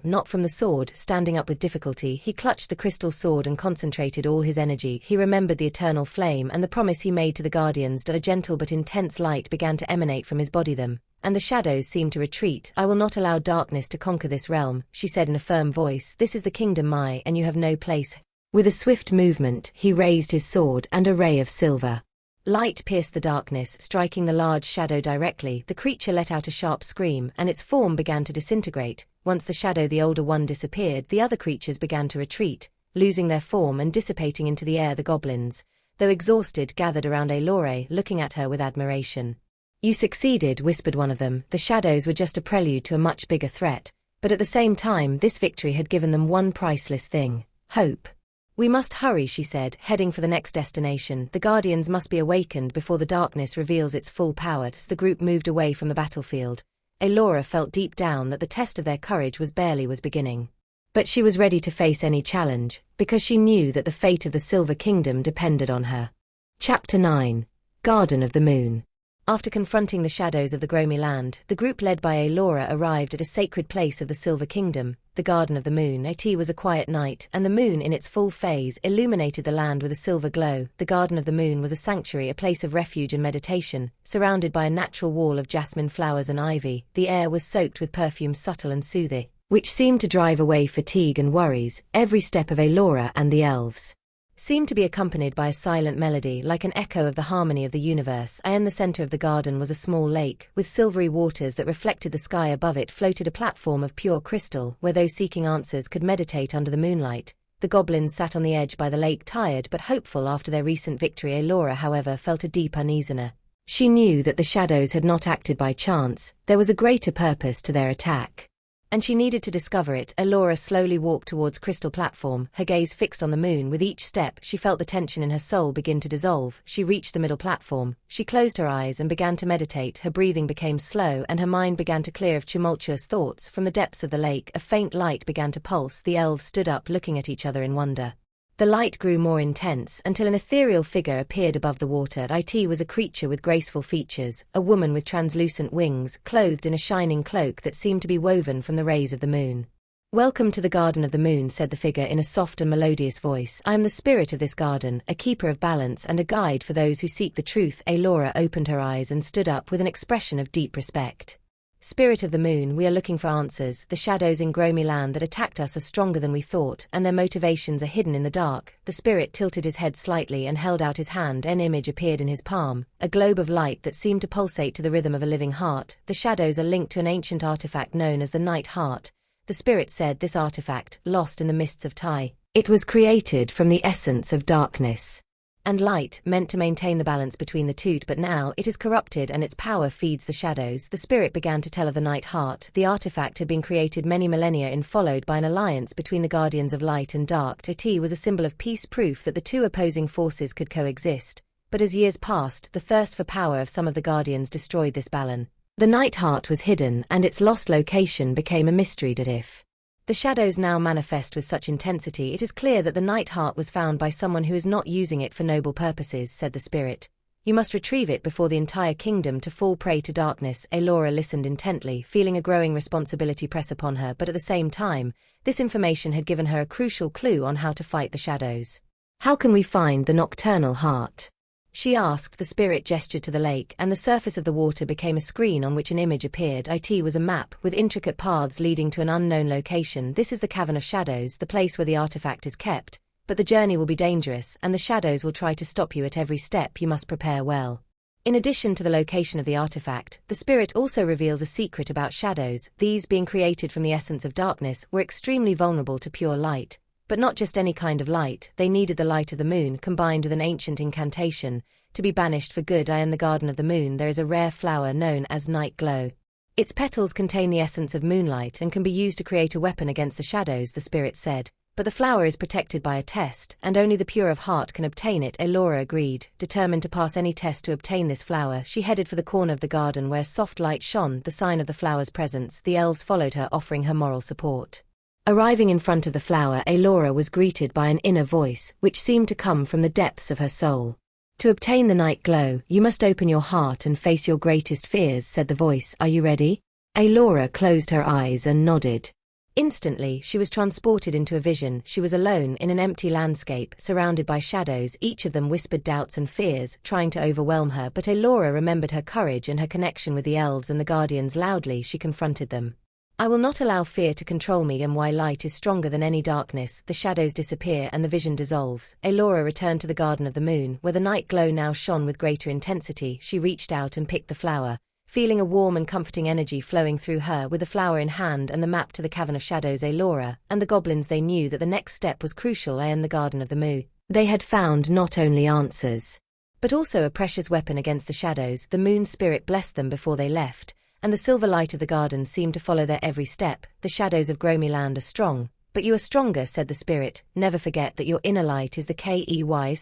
not from the sword. Standing up with difficulty, he clutched the crystal sword and concentrated all his energy. He remembered the eternal flame and the promise he made to the guardians that a gentle but intense light began to emanate from his body. And the shadows seemed to retreat. I will not allow darkness to conquer this realm, she said in a firm voice. This is the kingdom.A, and you have no place. With a swift movement, he raised his sword, and a ray of silver light pierced the darkness, striking the large shadow directly. The creature let out a sharp scream, and its form began to disintegrate. Once the shadow, the older one, disappeared, the other creatures began to retreat, losing their form and dissipating into the air. The goblins, though exhausted, gathered around Eilora, looking at her with admiration. You succeeded, whispered one of them. The shadows were just a prelude to a much bigger threat, but at the same time, this victory had given them one priceless thing: hope. We must hurry, she said, heading for the next destination. The guardians must be awakened before the darkness reveals its full power. As the group moved away from the battlefield, Eilora felt deep down that the test of their courage was beginning. But she was ready to face any challenge, because she knew that the fate of the Silver Kingdom depended on her. Chapter 9. Garden of the Moon. After confronting the shadows of the Gromy land, the group led by Eilora arrived at a sacred place of the Silver Kingdom, the Garden of the Moon. It was a quiet night, and the moon in its full phase illuminated the land with a silver glow. The Garden of the Moon was a sanctuary, a place of refuge and meditation, surrounded by a natural wall of jasmine flowers and ivy. The air was soaked with perfume subtle and soothing, which seemed to drive away fatigue and worries. Every step of Eilora and the elves seemed to be accompanied by a silent melody, like an echo of the harmony of the universe. In the center of the garden was a small lake, with silvery waters that reflected the sky above it. Floated a platform of pure crystal, where those seeking answers could meditate under the moonlight. The goblins sat on the edge by the lake, tired but hopeful after their recent victory. Eilora, however, felt a deep uneasiness. She knew that the shadows had not acted by chance. There was a greater purpose to their attack, and she needed to discover it. Eilora slowly walked towards crystal platform, her gaze fixed on the moon. With each step, she felt the tension in her soul begin to dissolve. She reached the middle platform. She closed her eyes and began to meditate. Her breathing became slow, and her mind began to clear of tumultuous thoughts. From the depths of the lake, a faint light began to pulse. The elves stood up, looking at each other in wonder. The light grew more intense, until an ethereal figure appeared above the water. It was a creature with graceful features, a woman with translucent wings, clothed in a shining cloak that seemed to be woven from the rays of the moon. "Welcome to the Garden of the Moon," said the figure in a soft and melodious voice. "I am the spirit of this garden, a keeper of balance and a guide for those who seek the truth." Eilora opened her eyes and stood up with an expression of deep respect. "Spirit of the Moon, we are looking for answers. The shadows in Gromy Land that attacked us are stronger than we thought, and their motivations are hidden in the dark." The spirit tilted his head slightly and held out his hand. An image appeared in his palm, a globe of light that seemed to pulsate to the rhythm of a living heart. "The shadows are linked to an ancient artifact known as the Night Heart," the spirit said. "This artifact, lost in the mists of time, it was created from the essence of darkness and light, meant to maintain the balance between the two, but now it is corrupted and its power feeds the shadows." The spirit began to tell of the Night Heart. The artifact had been created many millennia in, followed by an alliance between the guardians of light and dark. It was a symbol of peace, proof that the two opposing forces could coexist. But as years passed, the thirst for power of some of the guardians destroyed this balance. The Night Heart was hidden, and its lost location became a mystery. If the shadows now manifest with such intensity, it is clear that the Night Heart was found by someone who is not using it for noble purposes, said the spirit. "You must retrieve it before the entire kingdom to fall prey to darkness." Eilora listened intently, feeling a growing responsibility press upon her, but at the same time, this information had given her a crucial clue on how to fight the shadows. "How can we find the nocturnal heart?" she asked. The spirit gestured to the lake, and the surface of the water became a screen on which an image appeared. It was a map, with intricate paths leading to an unknown location. "This is the Cavern of Shadows, the place where the artifact is kept. But the journey will be dangerous, and the shadows will try to stop you at every step. You must prepare well." In addition to the location of the artifact, the spirit also reveals a secret about shadows. These, being created from the essence of darkness, were extremely vulnerable to pure light. But not just any kind of light, they needed the light of the moon, combined with an ancient incantation, to be banished for good. In the Garden of the Moon there is a rare flower known as night glow. Its petals contain the essence of moonlight and can be used to create a weapon against the shadows, the spirit said. But the flower is protected by a test, and only the pure of heart can obtain it. Eilora agreed, determined to pass any test to obtain this flower. She headed for the corner of the garden where soft light shone, the sign of the flower's presence. The elves followed her, offering her moral support. Arriving in front of the flower, Eilora was greeted by an inner voice, which seemed to come from the depths of her soul. "To obtain the night glow, you must open your heart and face your greatest fears," said the voice. "Are you ready?" Eilora closed her eyes and nodded. Instantly, she was transported into a vision. She was alone in an empty landscape, surrounded by shadows. Each of them whispered doubts and fears, trying to overwhelm her. But Eilora remembered her courage and her connection with the elves and the guardians. Loudly, she confronted them. "I will not allow fear to control me, and why light is stronger than any darkness." The shadows disappear and the vision dissolves. Eilora returned to the Garden of the Moon, where the night glow now shone with greater intensity. She reached out and picked the flower, feeling a warm and comforting energy flowing through her. With the flower in hand and the map to the Cavern of Shadows, Eilora and the goblins, they knew that the next step was crucial. In the Garden of the Moon, they had found not only answers, but also a precious weapon against the shadows. The moon spirit blessed them before they left, and the silver light of the garden seemed to follow their every step. "The shadows of Gromy Land are strong, but you are stronger," said the spirit. "Never forget that your inner light is the key."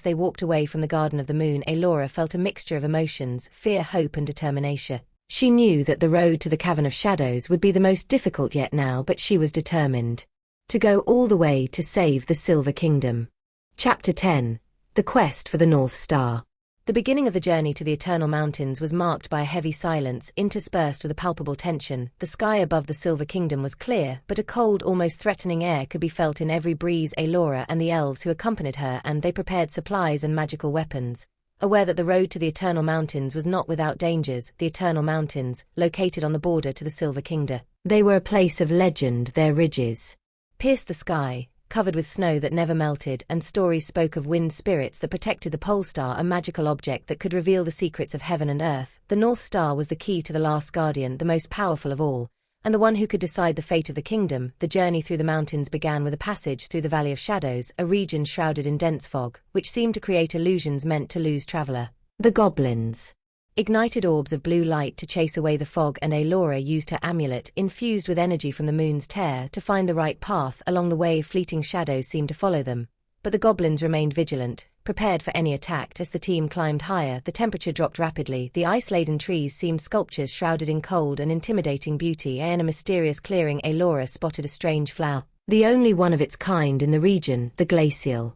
They walked away from the Garden of the Moon. Eilora felt a mixture of emotions, fear, hope, and determination. She knew that the road to the Cavern of Shadows would be the most difficult yet now, but she was determined to go all the way to save the Silver Kingdom. Chapter 10. The Quest for the North Star. The beginning of the journey to the Eternal Mountains was marked by a heavy silence, interspersed with a palpable tension. The sky above the Silver Kingdom was clear, but a cold, almost threatening air could be felt in every breeze. Eilora and the elves who accompanied her, and they prepared supplies and magical weapons. Aware that the road to the Eternal Mountains was not without dangers, the Eternal Mountains, located on the border to the Silver Kingdom, they were a place of legend. Their ridges pierced the sky, covered with snow that never melted, and stories spoke of wind spirits that protected the pole star, a magical object that could reveal the secrets of heaven and earth. The North Star was the key to the last guardian, the most powerful of all, and the one who could decide the fate of the kingdom. The journey through the mountains began with a passage through the Valley of Shadows, a region shrouded in dense fog, which seemed to create illusions meant to lose traveler. The goblins ignited orbs of blue light to chase away the fog, and Eilora used her amulet, infused with energy from the moon's tear, to find the right path. Along the way, fleeting shadows seemed to follow them, but the goblins remained vigilant, prepared for any attack. As the team climbed higher, the temperature dropped rapidly. The ice-laden trees seemed sculptures shrouded in cold and intimidating beauty. In a mysterious clearing, Eilora spotted a strange flower, the only one of its kind in the region, the glacial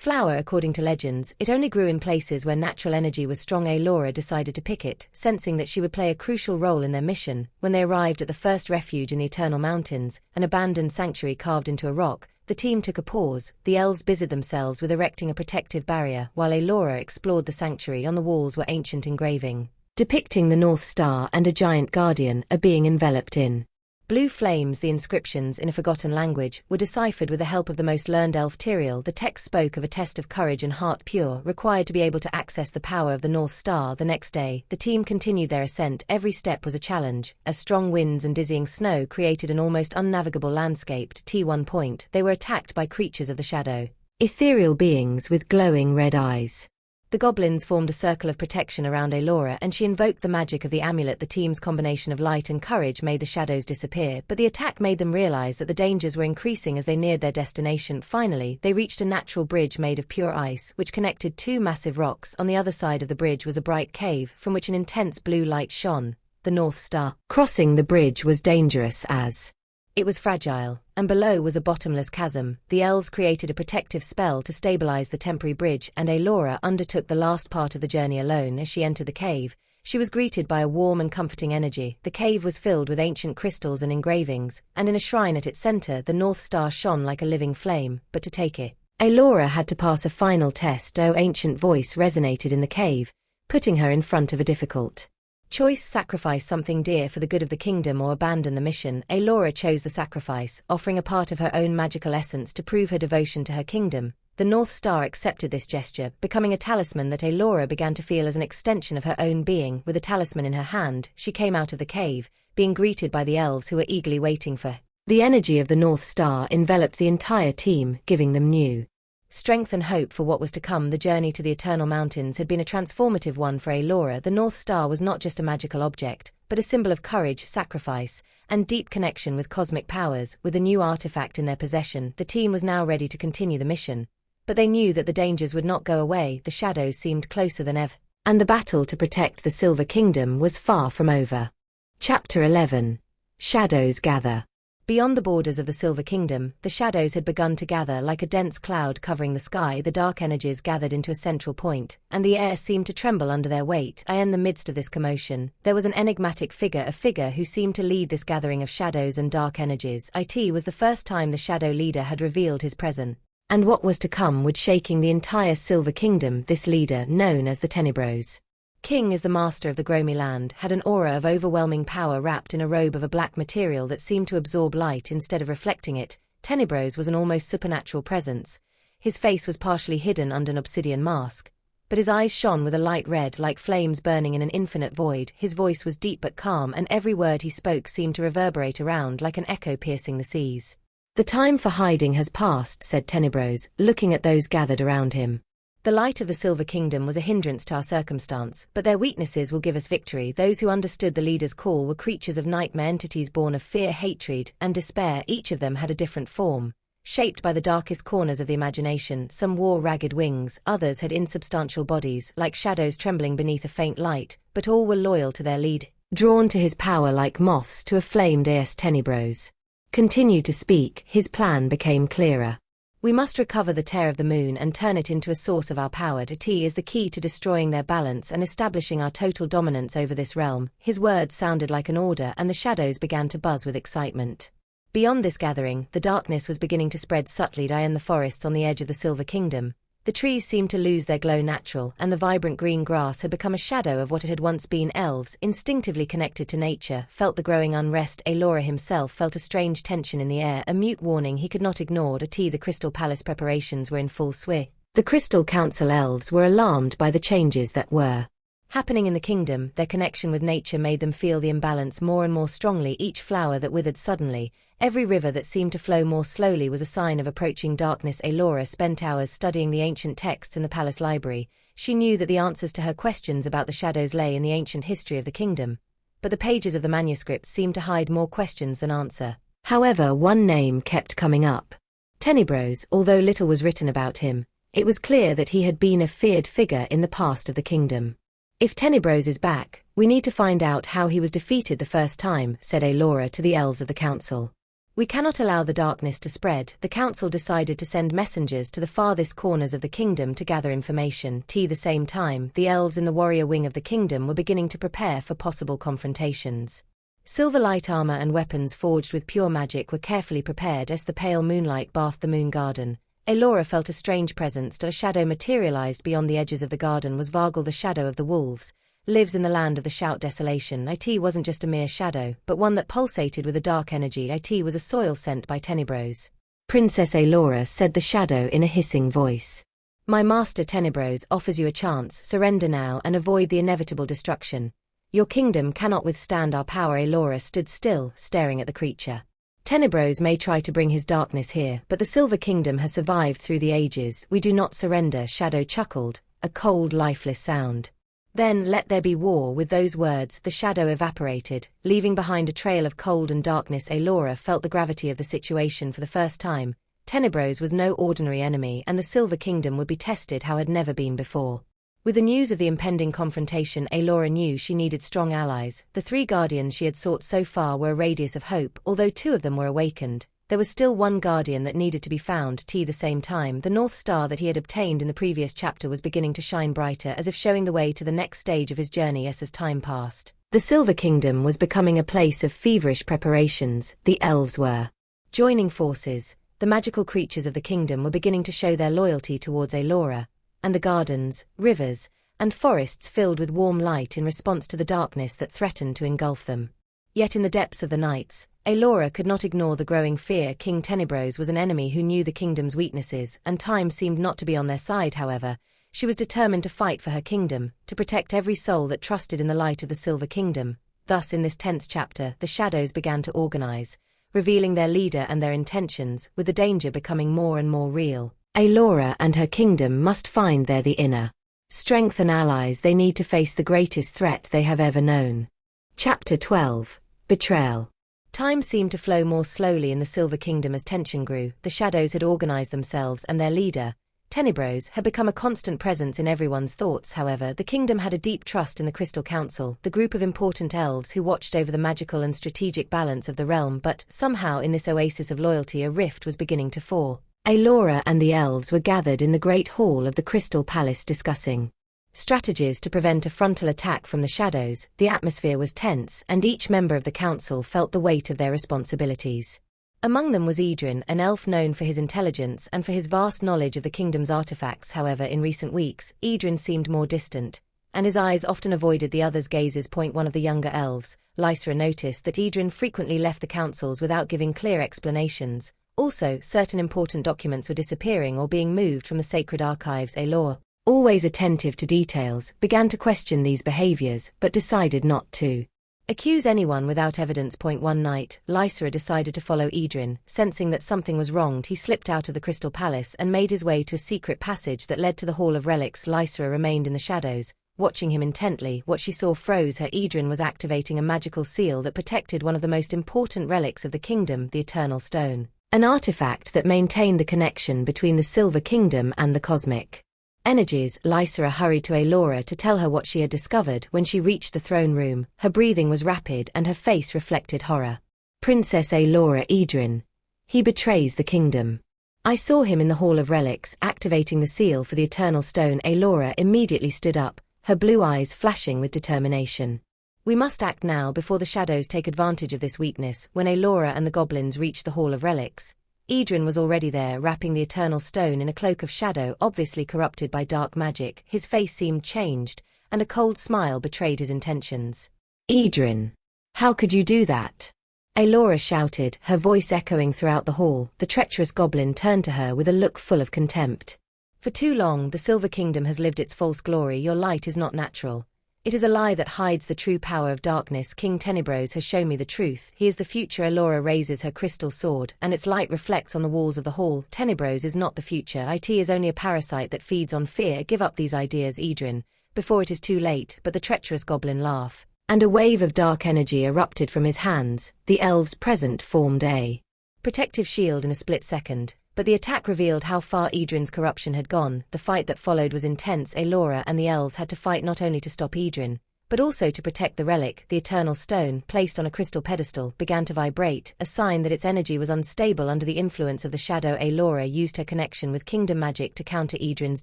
Flower, according to legends, it only grew in places where natural energy was strong. Eilora decided to pick it, sensing that she would play a crucial role in their mission. When they arrived at the first refuge in the Eternal Mountains, an abandoned sanctuary carved into a rock, the team took a pause. The elves busied themselves with erecting a protective barrier, while Eilora explored the sanctuary. On the walls were ancient engraving, depicting the North Star and a giant guardian, a being enveloped in blue flames. The inscriptions, in a forgotten language, were deciphered with the help of the most learned elf Tyrael. The text spoke of a test of courage and heart pure, required to be able to access the power of the North Star. The next day, the team continued their ascent. Every step was a challenge, as strong winds and dizzying snow created an almost unnavigable landscape. At one point, they were attacked by creatures of the shadow, ethereal beings with glowing red eyes. The goblins formed a circle of protection around Eilora, and she invoked the magic of the amulet. The team's combination of light and courage made the shadows disappear, but the attack made them realize that the dangers were increasing as they neared their destination. Finally, they reached a natural bridge made of pure ice, which connected two massive rocks. On the other side of the bridge was a bright cave, from which an intense blue light shone, the North Star. Crossing the bridge was dangerous as it was fragile, and below was a bottomless chasm. The elves created a protective spell to stabilize the temporary bridge, and Eilora undertook the last part of the journey alone. As she entered the cave, she was greeted by a warm and comforting energy. The cave was filled with ancient crystals and engravings, and in a shrine at its center, the North Star shone like a living flame. But to take it, Eilora had to pass a final test. Oh, ancient voice resonated in the cave, putting her in front of a difficult choice: sacrifice something dear for the good of the kingdom or abandon the mission. Eilora chose the sacrifice, offering a part of her own magical essence to prove her devotion to her kingdom. The North Star accepted this gesture, becoming a talisman that Eilora began to feel as an extension of her own being. With the talisman in her hand, she came out of the cave, being greeted by the elves who were eagerly waiting for her. The energy of the North Star enveloped the entire team, giving them new strength and hope for what was to come. The journey to the Eternal Mountains had been a transformative one for Eilora. The North Star was not just a magical object, but a symbol of courage, sacrifice, and deep connection with cosmic powers. With a new artifact in their possession, the team was now ready to continue the mission. But they knew that the dangers would not go away. The shadows seemed closer than ever, and the battle to protect the Silver Kingdom was far from over. Chapter 11. Shadows Gather. Beyond the borders of the Silver Kingdom, the shadows had begun to gather like a dense cloud covering the sky. The dark energies gathered into a central point, and the air seemed to tremble under their weight. In the midst of this commotion, there was an enigmatic figure, a figure who seemed to lead this gathering of shadows and dark energies. It was the first time the shadow leader had revealed his presence, and what was to come would shaking the entire Silver Kingdom. This leader, known as the Tenebros King, is the master of the Gromy land, had an aura of overwhelming power wrapped in a robe of a black material that seemed to absorb light instead of reflecting it. Tenebros was an almost supernatural presence. His face was partially hidden under an obsidian mask, but his eyes shone with a light red like flames burning in an infinite void. His voice was deep but calm, and every word he spoke seemed to reverberate around like an echo piercing the seas. "The time for hiding has passed," said Tenebros, looking at those gathered around him. "The light of the Silver Kingdom was a hindrance to our circumstance, but their weaknesses will give us victory." Those who understood the leader's call were creatures of nightmare, entities born of fear, hatred, and despair. Each of them had a different form, shaped by the darkest corners of the imagination. Some wore ragged wings, others had insubstantial bodies, like shadows trembling beneath a faint light, but all were loyal to their lead, drawn to his power like moths to a flame. As Tenebros continued to speak, his plan became clearer. "We must recover the tear of the moon and turn it into a source of our power. T is the key to destroying their balance and establishing our total dominance over this realm." His words sounded like an order, and the shadows began to buzz with excitement. Beyond this gathering, the darkness was beginning to spread subtly. In the forests on the edge of the Silver Kingdom, the trees seemed to lose their glow natural, and the vibrant green grass had become a shadow of what it had once been. Elves, instinctively connected to nature, felt the growing unrest. Eilora himself felt a strange tension in the air, a mute warning he could not ignore. The Crystal Palace preparations were in full swing. The Crystal Council elves were alarmed by the changes that were happening in the kingdom. Their connection with nature made them feel the imbalance more and more strongly. Each flower that withered suddenly, every river that seemed to flow more slowly was a sign of approaching darkness. Eilora spent hours studying the ancient texts in the palace library. She knew that the answers to her questions about the shadows lay in the ancient history of the kingdom, but the pages of the manuscripts seemed to hide more questions than answer. However, one name kept coming up. Tenebros. Although little was written about him, it was clear that he had been a feared figure in the past of the kingdom. "If Tenebros is back, we need to find out how he was defeated the first time," said Eilora to the elves of the council. We cannot allow the darkness to spread. The council decided to send messengers to the farthest corners of the kingdom to gather information. The same time, the elves in the warrior wing of the kingdom were beginning to prepare for possible confrontations. Silver light armor and weapons forged with pure magic were carefully prepared as the pale moonlight bathed the moon garden. Eilora felt a strange presence. A shadow materialized beyond the edges of the garden. Was Vargal, the shadow of the wolves, lives in the land of the shout desolation. It wasn't just a mere shadow, but one that pulsated with a dark energy. It was a soil sent by Tenebros. Princess Eilora, said the shadow in a hissing voice. My master Tenebros offers you a chance. Surrender now and avoid the inevitable destruction. Your kingdom cannot withstand our power. Eilora stood still, staring at the creature. Tenebros may try to bring his darkness here, but the Silver Kingdom has survived through the ages. We do not surrender, Shadow chuckled, a cold, lifeless sound. Then let there be war. With those words, the shadow evaporated, leaving behind a trail of cold and darkness. Eilora felt the gravity of the situation for the first time. Tenebros was no ordinary enemy, and the Silver Kingdom would be tested how had never been before. With the news of the impending confrontation, Eilora knew she needed strong allies. The 3 guardians she had sought so far were a radius of hope. Although 2 of them were awakened, there was still one guardian that needed to be found. The same time, the North Star that he had obtained in the previous chapter was beginning to shine brighter, as if showing the way to the next stage of his journey. As time passed, the Silver Kingdom was becoming a place of feverish preparations. The elves were joining forces. The magical creatures of the kingdom were beginning to show their loyalty towards Eilora, and the gardens, rivers, and forests filled with warm light in response to the darkness that threatened to engulf them. Yet in the depths of the nights, Eilora could not ignore the growing fear. King Tenebros was an enemy who knew the kingdom's weaknesses, and time seemed not to be on their side. However, she was determined to fight for her kingdom, to protect every soul that trusted in the light of the Silver Kingdom. Thus in this tense chapter, the shadows began to organize, revealing their leader and their intentions, with the danger becoming more and more real. Eilora and her kingdom must find the inner strength and allies they need to face the greatest threat they have ever known. Chapter 12. Betrayal. Time seemed to flow more slowly in the Silver Kingdom as tension grew. The shadows had organized themselves, and their leader, Tenebros, had become a constant presence in everyone's thoughts. However, the kingdom had a deep trust in the Crystal Council, the group of important elves who watched over the magical and strategic balance of the realm. But somehow in this oasis of loyalty a rift was beginning to form. Eilora and the elves were gathered in the great hall of the Crystal Palace discussing strategies to prevent a frontal attack from the shadows. The atmosphere was tense, and each member of the council felt the weight of their responsibilities. Among them was Idrin, an elf known for his intelligence and for his vast knowledge of the kingdom's artifacts. However, in recent weeks, Idrin seemed more distant, and his eyes often avoided the others' gazes. One of the younger elves, Lysra, noticed that Idrin frequently left the councils without giving clear explanations. Also, certain important documents were disappearing or being moved from the sacred archives. Eilora, always attentive to details, began to question these behaviors, but decided not to accuse anyone without evidence. One night, Lysra decided to follow Idrin. Sensing that something was wrong, he slipped out of the Crystal Palace and made his way to a secret passage that led to the Hall of Relics. Lysra remained in the shadows, watching him intently. What she saw froze her. Idrin was activating a magical seal that protected one of the most important relics of the kingdom, the Eternal Stone, an artifact that maintained the connection between the Silver Kingdom and the cosmic energies. Lysra hurried to Eilora to tell her what she had discovered. When she reached the throne room, her breathing was rapid and her face reflected horror. Princess Eilora, Idrin. He betrays the kingdom. I saw him in the Hall of Relics, activating the seal for the Eternal Stone. Eilora immediately stood up, her blue eyes flashing with determination. We must act now before the shadows take advantage of this weakness. When Eilora and the goblins reached the Hall of Relics, Idrin was already there, wrapping the Eternal Stone in a cloak of shadow, obviously corrupted by dark magic. His face seemed changed, and a cold smile betrayed his intentions. Idrin, how could you do that? Eilora shouted, her voice echoing throughout the hall. The treacherous goblin turned to her with a look full of contempt. For too long, the Silver Kingdom has lived its false glory. Your light is not natural. It is a lie that hides the true power of darkness. King Tenebros has shown me the truth. He is the future. Eilora raises her crystal sword, and its light reflects on the walls of the hall. Tenebros is not the future. It is only a parasite that feeds on fear. Give up these ideas, Idrin, before it is too late. But the treacherous goblin laughed, and a wave of dark energy erupted from his hands. The elves present formed a protective shield in a split second. But the attack revealed how far Idrin's corruption had gone. The fight that followed was intense. Eilora and the elves had to fight not only to stop Idrin, but also to protect the relic. The eternal stone, placed on a crystal pedestal, began to vibrate, a sign that its energy was unstable under the influence of the shadow. Eilora used her connection with kingdom magic to counter Idrin's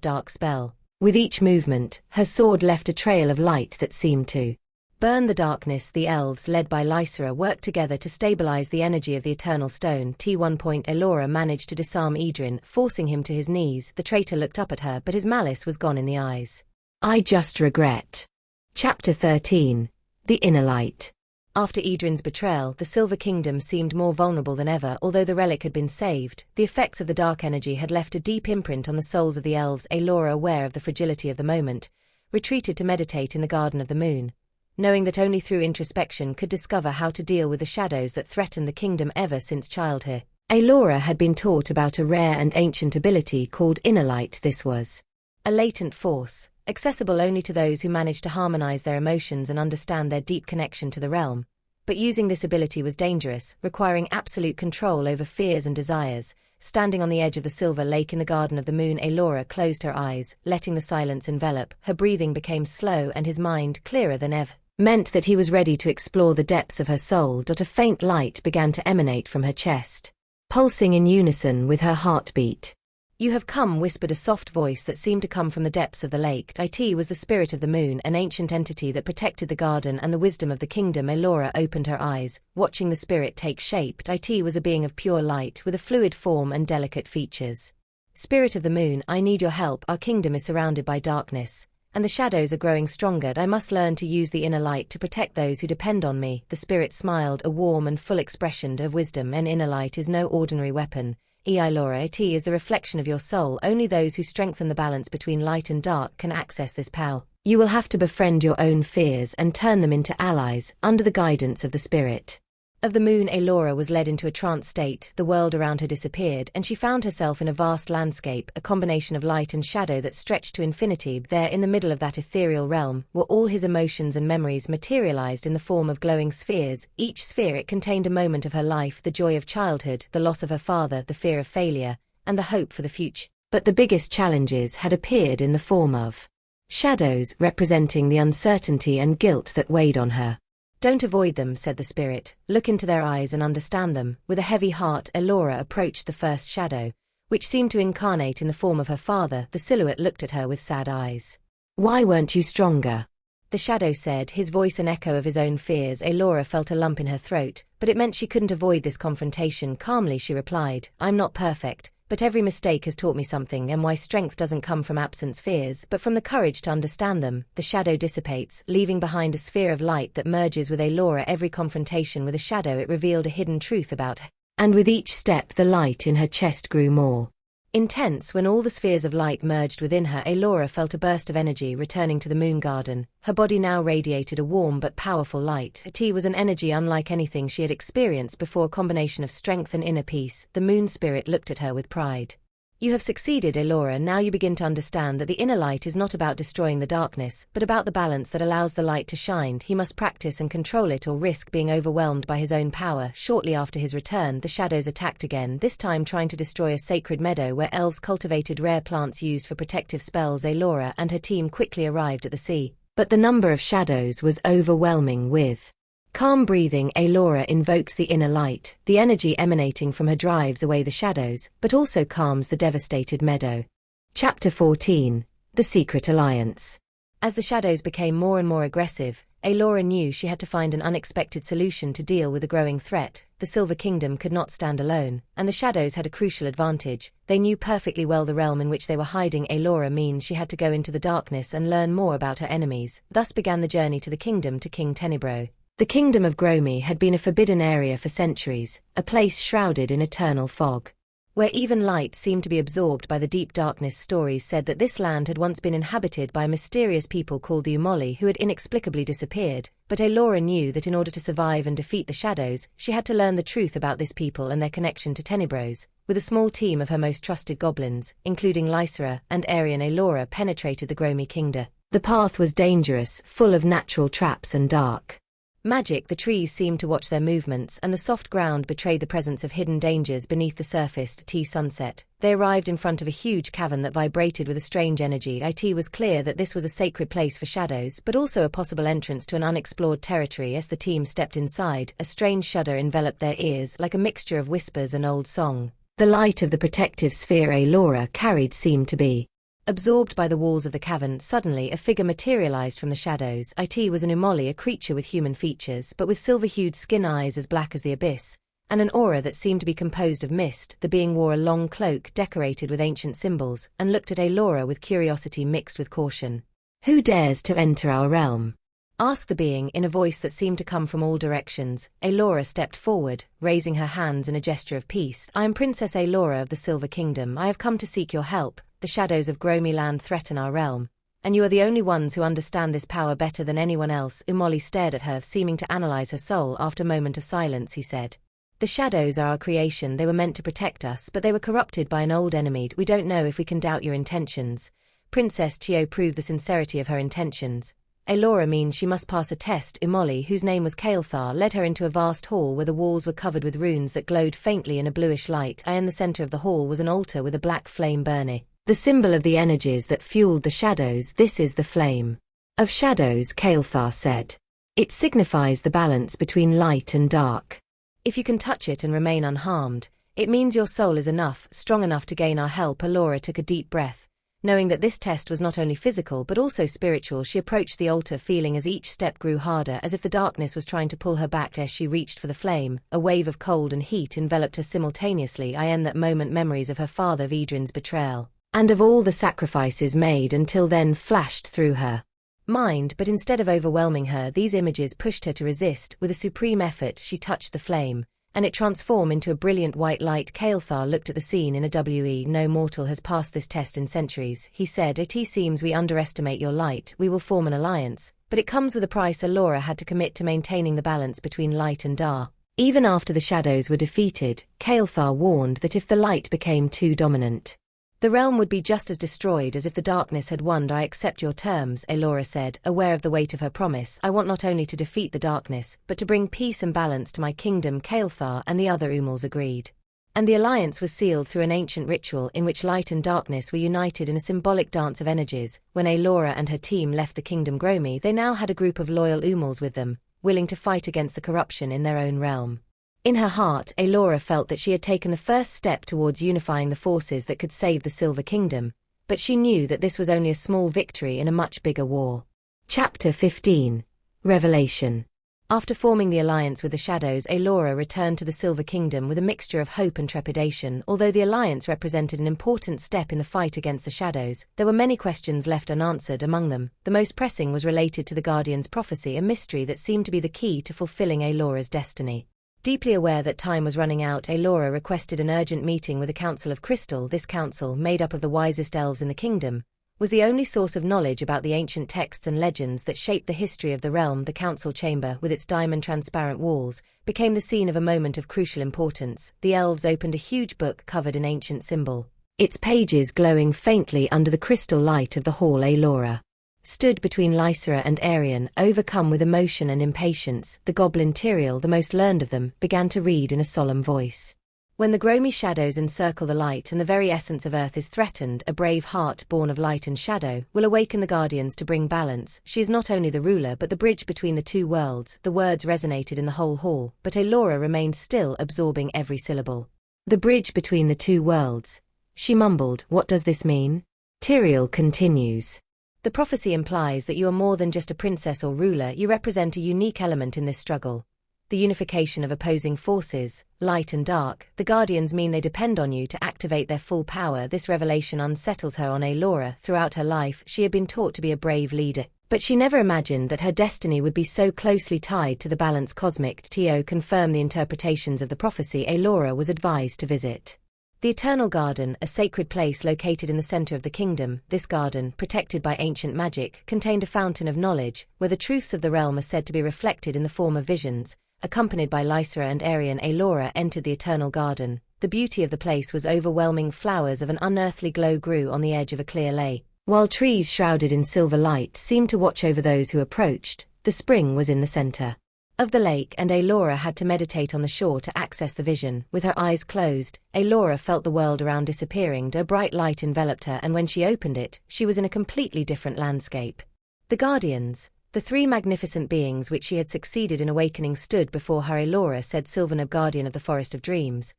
dark spell. With each movement, her sword left a trail of light that seemed to burn the darkness. The elves, led by Eilora, worked together to stabilize the energy of the eternal stone. Eilora managed to disarm Idrin, forcing him to his knees. The traitor looked up at her, but his malice was gone in the eyes. I just regret. Chapter 13. The Inner Light. After Idrin's betrayal, the Silver Kingdom seemed more vulnerable than ever. Although the relic had been saved, the effects of the dark energy had left a deep imprint on the souls of the elves. Eilora, aware of the fragility of the moment, retreated to meditate in the Garden of the Moon, knowing that only through introspection could discover how to deal with the shadows that threatened the kingdom. Ever since childhood, Eilora had been taught about a rare and ancient ability called Inner Light. This was a latent force, accessible only to those who managed to harmonize their emotions and understand their deep connection to the realm. But using this ability was dangerous, requiring absolute control over fears and desires. Standing on the edge of the silver lake in the Garden of the Moon, Eilora closed her eyes, letting the silence envelop. Her breathing became slow and his mind clearer than ever, meant that he was ready to explore the depths of her soul. A faint light began to emanate from her chest, pulsing in unison with her heartbeat. You have come, whispered a soft voice that seemed to come from the depths of the lake. It was the spirit of the moon, an ancient entity that protected the garden and the wisdom of the kingdom. Eilora opened her eyes, watching the spirit take shape. It was a being of pure light, with a fluid form and delicate features. Spirit of the moon, I need your help. Our kingdom is surrounded by darkness, and the shadows are growing stronger. I must learn to use the inner light to protect those who depend on me. The spirit smiled, a warm and full expression of wisdom. An inner light is no ordinary weapon. Eilora, it is the reflection of your soul. Only those who strengthen the balance between light and dark can access this power. You will have to befriend your own fears and turn them into allies, under the guidance of the spirit of the moon. Eilora was led into a trance state. The world around her disappeared, and she found herself in a vast landscape, a combination of light and shadow that stretched to infinity. There, in the middle of that ethereal realm, were all his emotions and memories materialized in the form of glowing spheres. Each sphere, it contained a moment of her life, the joy of childhood, the loss of her father, the fear of failure, and the hope for the future. But the biggest challenges had appeared in the form of shadows, representing the uncertainty and guilt that weighed on her. Don't avoid them, said the spirit. Look into their eyes and understand them. With a heavy heart, Eilora approached the first shadow, which seemed to incarnate in the form of her father. The silhouette looked at her with sad eyes. Why weren't you stronger? The shadow said, his voice an echo of his own fears. Eilora felt a lump in her throat, but it meant she couldn't avoid this confrontation. Calmly she replied, I'm not perfect, but every mistake has taught me something, and why strength doesn't come from absence fears, but from the courage to understand them. The shadow dissipates, leaving behind a sphere of light that merges with Eilora. Every confrontation with a shadow, it revealed a hidden truth about her. And with each step, the light in her chest grew more intense. When all the spheres of light merged within her, Eilora felt a burst of energy returning to the moon garden. Her body now radiated a warm but powerful light. It was an energy unlike anything she had experienced before, a combination of strength and inner peace. The moon spirit looked at her with pride. You have succeeded, Eilora. Now you begin to understand that the inner light is not about destroying the darkness, but about the balance that allows the light to shine. He must practice and control it or risk being overwhelmed by his own power. Shortly after his return, the shadows attacked again, this time trying to destroy a sacred meadow where elves cultivated rare plants used for protective spells. Eilora and her team quickly arrived at the sea, but the number of shadows was overwhelming. With calm breathing, Eilora invokes the inner light. The energy emanating from her drives away the shadows, but also calms the devastated meadow. Chapter 14. The Secret Alliance. As the shadows became more and more aggressive, Eilora knew she had to find an unexpected solution to deal with the growing threat. The Silver Kingdom could not stand alone, and the shadows had a crucial advantage. They knew perfectly well the realm in which they were hiding. Eilora means she had to go into the darkness and learn more about her enemies. Thus began the journey to the kingdom, to King Tenebro. The kingdom of Gromi had been a forbidden area for centuries, a place shrouded in eternal fog, where even light seemed to be absorbed by the deep darkness. Stories said that this land had once been inhabited by a mysterious people called the Umoli who had inexplicably disappeared, but Eilora knew that in order to survive and defeat the shadows, she had to learn the truth about this people and their connection to Tenebros. With a small team of her most trusted goblins, including Eilora and Arian, Eilora penetrated the Gromi kingdom. The path was dangerous, full of natural traps and dark Magic, the trees seemed to watch their movements, and the soft ground betrayed the presence of hidden dangers beneath the surfaced sunset. They arrived in front of a huge cavern that vibrated with a strange energy. It was clear that this was a sacred place for shadows, but also a possible entrance to an unexplored territory. As the team stepped inside, a strange shudder enveloped their ears, like a mixture of whispers and old song. The light of the protective sphere Eilora carried seemed to be absorbed by the walls of the cavern. Suddenly, a figure materialized from the shadows. It was an Umoli, a creature with human features, but with silver-hued skin, eyes as black as the abyss, and an aura that seemed to be composed of mist. The being wore a long cloak decorated with ancient symbols, and looked at Eilora with curiosity mixed with caution. "Who dares to enter our realm?" asked the being in a voice that seemed to come from all directions. Eilora stepped forward, raising her hands in a gesture of peace. "I am Princess Eilora of the Silver Kingdom. I have come to seek your help. The shadows of Gromy land threaten our realm, and you are the only ones who understand this power better than anyone else." Umoli stared at her, seeming to analyze her soul. After a moment of silence, he said, "The shadows are our creation. They were meant to protect us, but they were corrupted by an old enemy. We don't know if we can doubt your intentions." Princess Chio proved the sincerity of her intentions. Eilora means she must pass a test. Umoli, whose name was Kael'thar, led her into a vast hall where the walls were covered with runes that glowed faintly in a bluish light. In the center of the hall was an altar with a black flame burning, the symbol of the energies that fueled the shadows. "This is the flame of shadows," Kael'thar said. "It signifies the balance between light and dark. If you can touch it and remain unharmed, it means your soul is strong enough to gain our help." Eilora took a deep breath. Knowing that this test was not only physical but also spiritual, she approached the altar, feeling as each step grew harder, as if the darkness was trying to pull her back. As she reached for the flame, a wave of cold and heat enveloped her simultaneously. In that moment, memories of her father Vidrin's betrayal, and of all the sacrifices made until then, flashed through her mind, but instead of overwhelming her, these images pushed her to resist. With a supreme effort, she touched the flame, and it transformed into a brilliant white light. Kael'thar looked at the scene in a W. "No mortal has passed this test in centuries," he said. "It seems we underestimate your light. We will form an alliance, but it comes with a price." Eilora had to commit to maintaining the balance between light and dark. Even after the shadows were defeated, Kael'thar warned that if the light became too dominant, the realm would be just as destroyed as if the darkness had won. "I accept your terms," Eilora said, aware of the weight of her promise. "I want not only to defeat the darkness, but to bring peace and balance to my kingdom." Kael'thar and the other Umals agreed, and the alliance was sealed through an ancient ritual in which light and darkness were united in a symbolic dance of energies. When Eilora and her team left the kingdom Gromy, they now had a group of loyal Umals with them, willing to fight against the corruption in their own realm. In her heart, Eilora felt that she had taken the first step towards unifying the forces that could save the Silver Kingdom, but she knew that this was only a small victory in a much bigger war. Chapter 15. Revelation. After forming the alliance with the shadows, Eilora returned to the Silver Kingdom with a mixture of hope and trepidation. Although the alliance represented an important step in the fight against the shadows, there were many questions left unanswered. Among them, the most pressing was related to the Guardian's prophecy, a mystery that seemed to be the key to fulfilling Eilora's destiny. Deeply aware that time was running out, Eilora requested an urgent meeting with the Council of Crystal. This council, made up of the wisest elves in the kingdom, was the only source of knowledge about the ancient texts and legends that shaped the history of the realm. The council chamber, with its diamond-transparent walls, became the scene of a moment of crucial importance. The elves opened a huge book covered in ancient symbol, its pages glowing faintly under the crystal light of the hall. Eilora stood between Lysera and Arion, overcome with emotion and impatience. The goblin Tyrael, the most learned of them, began to read in a solemn voice. "When the Gromy shadows encircle the light and the very essence of earth is threatened, a brave heart born of light and shadow will awaken the guardians to bring balance. She is not only the ruler but the bridge between the two worlds." The words resonated in the whole hall, but Eilora remained still, absorbing every syllable. "The bridge between the two worlds," she mumbled. "What does this mean?" Tyrael continues. "The prophecy implies that you are more than just a princess or ruler. You represent a unique element in this struggle, the unification of opposing forces, light and dark. The guardians mean they depend on you to activate their full power." This revelation unsettles her. On Eilora, throughout her life, she had been taught to be a brave leader, but she never imagined that her destiny would be so closely tied to the balance cosmic. To confirm the interpretations of the prophecy, Eilora was advised to visit the Eternal Garden, a sacred place located in the center of the kingdom. This garden, protected by ancient magic, contained a fountain of knowledge, where the truths of the realm are said to be reflected in the form of visions. Accompanied by Lysera and Arion, Eilora entered the Eternal Garden. The beauty of the place was overwhelming. Flowers of an unearthly glow grew on the edge of a clear lake, while trees shrouded in silver light seemed to watch over those who approached. The spring was in the center of the lake, and Eilora had to meditate on the shore to access the vision. With her eyes closed, Eilora felt the world around disappearing. A bright light enveloped her, and when she opened it, she was in a completely different landscape. The guardians, the three magnificent beings which she had succeeded in awakening, stood before her. Eilora said, "Sylvanab, guardian of the Forest of Dreams,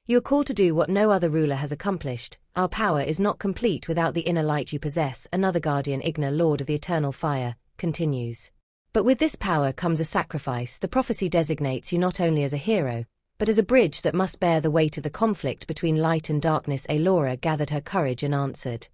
you are called to do what no other ruler has accomplished. Our power is not complete without the inner light you possess." Another guardian, Igna, Lord of the Eternal Fire, continues. "But with this power comes a sacrifice. The prophecy designates you not only as a hero, but as a bridge that must bear the weight of the conflict between light and darkness." Eilora gathered her courage and answered,